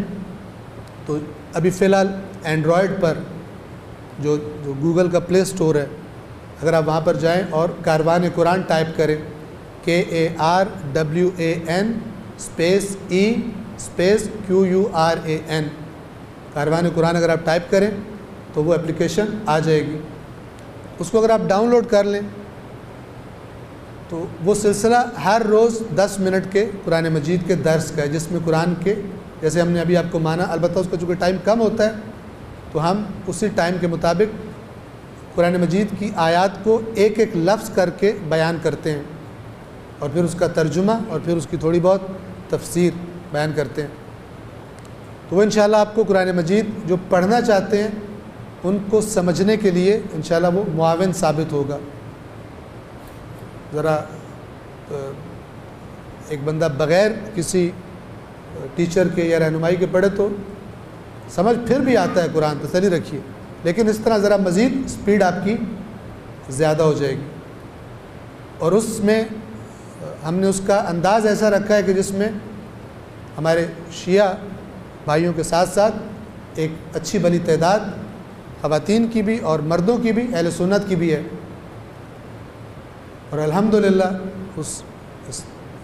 تو ابھی فی الحال اینڈرائڈ پر جو گوگل کا پلے سٹور ہے، اگر آپ وہاں پر جائیں اور کاروان قرآن ٹائپ کریں، KARWAN QURAN، کاروان قرآن اگر آپ ٹائپ کریں تو وہ اپلیکیشن آ جائے گی۔ اس کو اگر آپ ڈاؤن لوڈ کر لیں تو وہ سلسلہ ہر روز 10 منٹ کے قرآن مجید کے درس کا ہے، جس میں قرآن کے جیسے ہم نے ابھی آپ کو مانا، البتہ اس کا چونکہ ٹائم کم ہوتا ہے تو ہم اسی ٹائم کے مطابق قرآن مجید کی آیات کو ایک ایک لفظ کر کے بیان کرتے ہیں، اور پھر اس کا ترجمہ اور پھر اس کی تھوڑی بہت تفسیر بیان کرتے ہیں۔ تو وہ انشاءاللہ آپ کو قرآن مجید جو پڑھنا چاہتے ہیں ان کو سمجھنے کے لیے انشاءاللہ وہ معاون ثابت ہوگا۔ ذرا ایک بندہ بغیر کسی ٹیچر کے یا رہنمائی کے پڑھے تو سمجھ پھر بھی آتا ہے قرآن، تسلی رکھیے، لیکن اس طرح ذرا مزید سپیڈ آپ کی زیادہ ہو جائے گی۔ اور اس میں ہم نے اس کا انداز ایسا رکھا ہے کہ جس میں ہمارے شیعہ بھائیوں کے ساتھ ساتھ ایک اچھی بلی تعداد خواتین کی بھی اور مردوں کی بھی، اہل سنت کی بھی ہے۔ اور الحمدللہ اس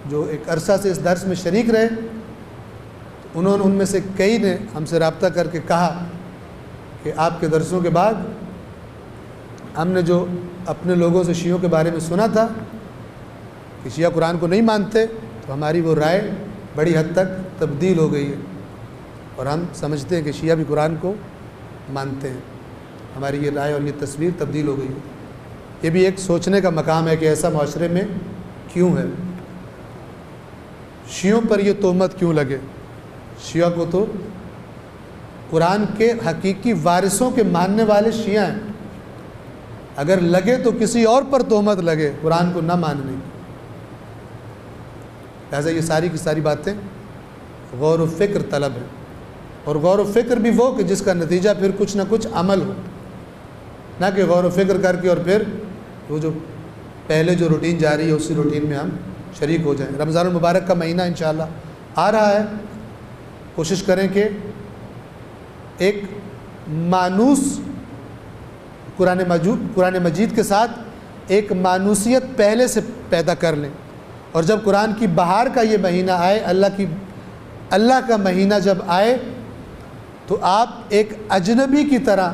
جو ایک عرصہ سے اس درس میں شریک رہے، انہوں نے ان میں سے کئی نے ہم سے رابطہ کر کے کہا کہ آپ کے درسوں کے بعد ہم نے جو اپنے لوگوں سے شیعوں کے بارے میں سنا تھا کہ شیعہ قرآن کو نہیں مانتے، تو ہماری وہ رائے بڑی حد تک تبدیل ہو گئی ہے، اور ہم سمجھتے ہیں کہ شیعہ بھی قرآن کو مانتے ہیں۔ ہماری یہ رائے اور یہ تصویر تبدیل ہو گئی ہے۔ یہ بھی ایک سوچنے کا مقام ہے کہ ایسا معاشرے میں کیوں ہے، شیعوں پر یہ تہمت کیوں لگے؟ شیعہ کو تو قرآن کے حقیقی وارثوں کے ماننے والے شیعہ ہیں، اگر لگے تو کسی اور پر تہمت لگے، قرآن کو نہ ماننے کی۔ لہٰذا یہ ساری کی ساری باتیں غور و فکر طلب ہے، اور غور و فکر بھی وہ کہ جس کا نتیجہ پھر کچھ نہ کچھ عمل ہو، نہ کہ غور و فکر کر کے اور پھر وہ جو پہلے جو روٹین جاری ہے اسی روٹین میں ہم شریک ہو جائیں۔ رمضان المبارک کا مہینہ انشاءاللہ آ رہا ہے، کوشش کریں کہ ایک مانوس قرآن مجید کے ساتھ ایک مانوسیت پہلے سے پیدا کر لیں اور جب قرآن کی بہار کا یہ مہینہ آئے، اللہ کا مہینہ جب آئے، تو آپ ایک اجنبی کی طرح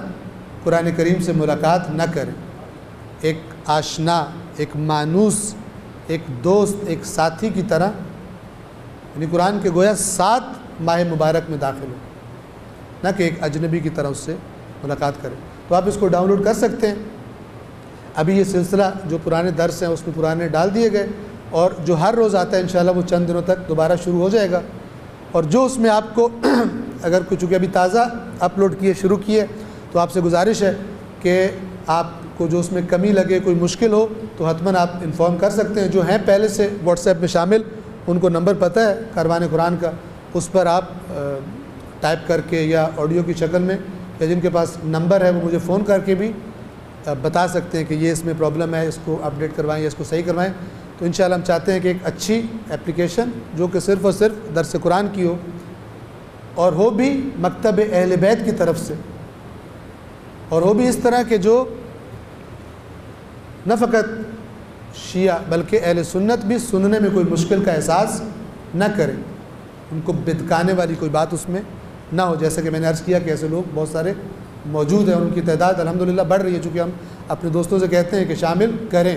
قرآن کریم سے ملاقات نہ کریں، ایک آشنا، ایک مانوس، ایک دوست، ایک ساتھی کی طرح، یعنی قرآن کے گویا 7 ماہ مبارک میں داخل ہو، نہ کہ ایک اجنبی کی طرح اس سے ملاقات کریں۔ تو آپ اس کو ڈاؤن لوڈ کر سکتے ہیں۔ ابھی یہ سلسلہ جو پرانے درس ہیں اس میں پرانے ڈال دیے گئے، اور جو ہر روز آتا ہے انشاءاللہ وہ چند دنوں تک دوبارہ شروع ہو جائے گا۔ اور جو اس میں آپ کو اگر کچھ چونکہ ابھی تازہ اپلوڈ کیے، شروع کیے، تو آپ سے گزارش ہے کہ آپ کو جو اس میں کمی لگے، کوئی مشکل ہو، تو حتماً آپ انفارم کر سکتے ہیں۔ جو ہیں پہلے سے واٹس ایپ میں شامل، ان کو نمبر پتہ ہے کاروان قرآن کا، اس پر آپ ٹائپ کر کے یا آڈیو کی شکل میں، یا جن کے پاس نمبر ہے وہ مجھے فون کر کے بھی بتا سکتے ہیں کہ یہ اس میں پرابلم ہے، اس کو اپڈیٹ کروائیں یا اس کو صحیح کروائیں۔ تو انشاءاللہ ہم چاہتے ہیں کہ ایک اچھی اپلیکیشن جو کہ صرف اور صرف درس قرآن کی ہو، اور ہو بھی مکتب اہل بیت کی طرف سے، اور ہو بھی اس طرح کہ جو نہ فقط شیعہ بلکہ اہل سنت بھی سننے میں کوئی مشکل کا احساس نہ کریں، ان کو بدکانے والی کوئی بات اس میں نہ ہو۔ جیسا کہ میں نے عرض کیا کہ ایسے لوگ بہت سارے موجود ہیں، ان کی تعداد الحمدللہ بڑھ رہی ہے، چونکہ ہم اپنے دوستوں سے کہتے ہیں کہ شامل کریں،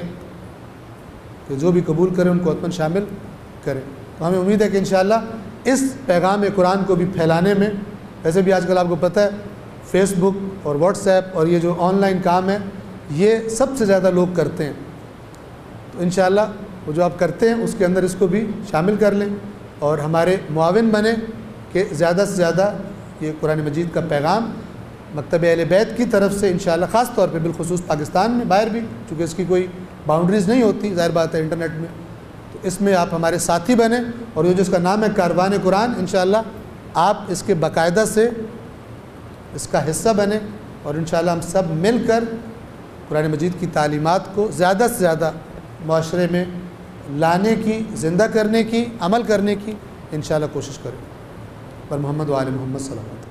کہ جو بھی قبول کریں ان کو حتماً شامل کریں۔ تو ہمیں امید ہے کہ انشاءاللہ اس پیغام قرآن کو بھی پھیلانے میں، ویسے بھی آج کل آپ کو پتہ ہے فیس بک اور واٹس ایپ اور یہ جو آن لائن کام ہے یہ سب سے زیادہ لوگ کرتے ہیں، تو انشاءاللہ وہ جو آپ کرتے ہیں اس کے اندر اس کو بھی شامل کر لیں اور ہمارے معاون بنیں کہ زیادہ سے زیادہ یہ قرآن مجید کا پیغام مکتب اہل بیت کی طرف سے انشاءاللہ، خاص طور پہ بالخصوص پاکستان میں، باہر بھی چونکہ اس کی کوئی باؤنڈریز نہیں ہوتی، ظاہر بات ہے انٹرنیٹ میں، تو اس میں آپ ہمارے ساتھی بنیں، اور یہ جو اس کا نام ہے کاروان قرآن، انشاءاللہ آپ اس کے باقاعدہ سے اس کا حصہ بنیں، اور انشاءاللہ ہم سب مل کر قرآن مجید کی تعلیمات کو زیادہ سے زیادہ معاشرے میں لانے کی، زندہ کرنے کی، عمل کرنے کی انشاءاللہ کوشش کریں۔ پر محمد و آل محمد صلی اللہ علیہ وسلم۔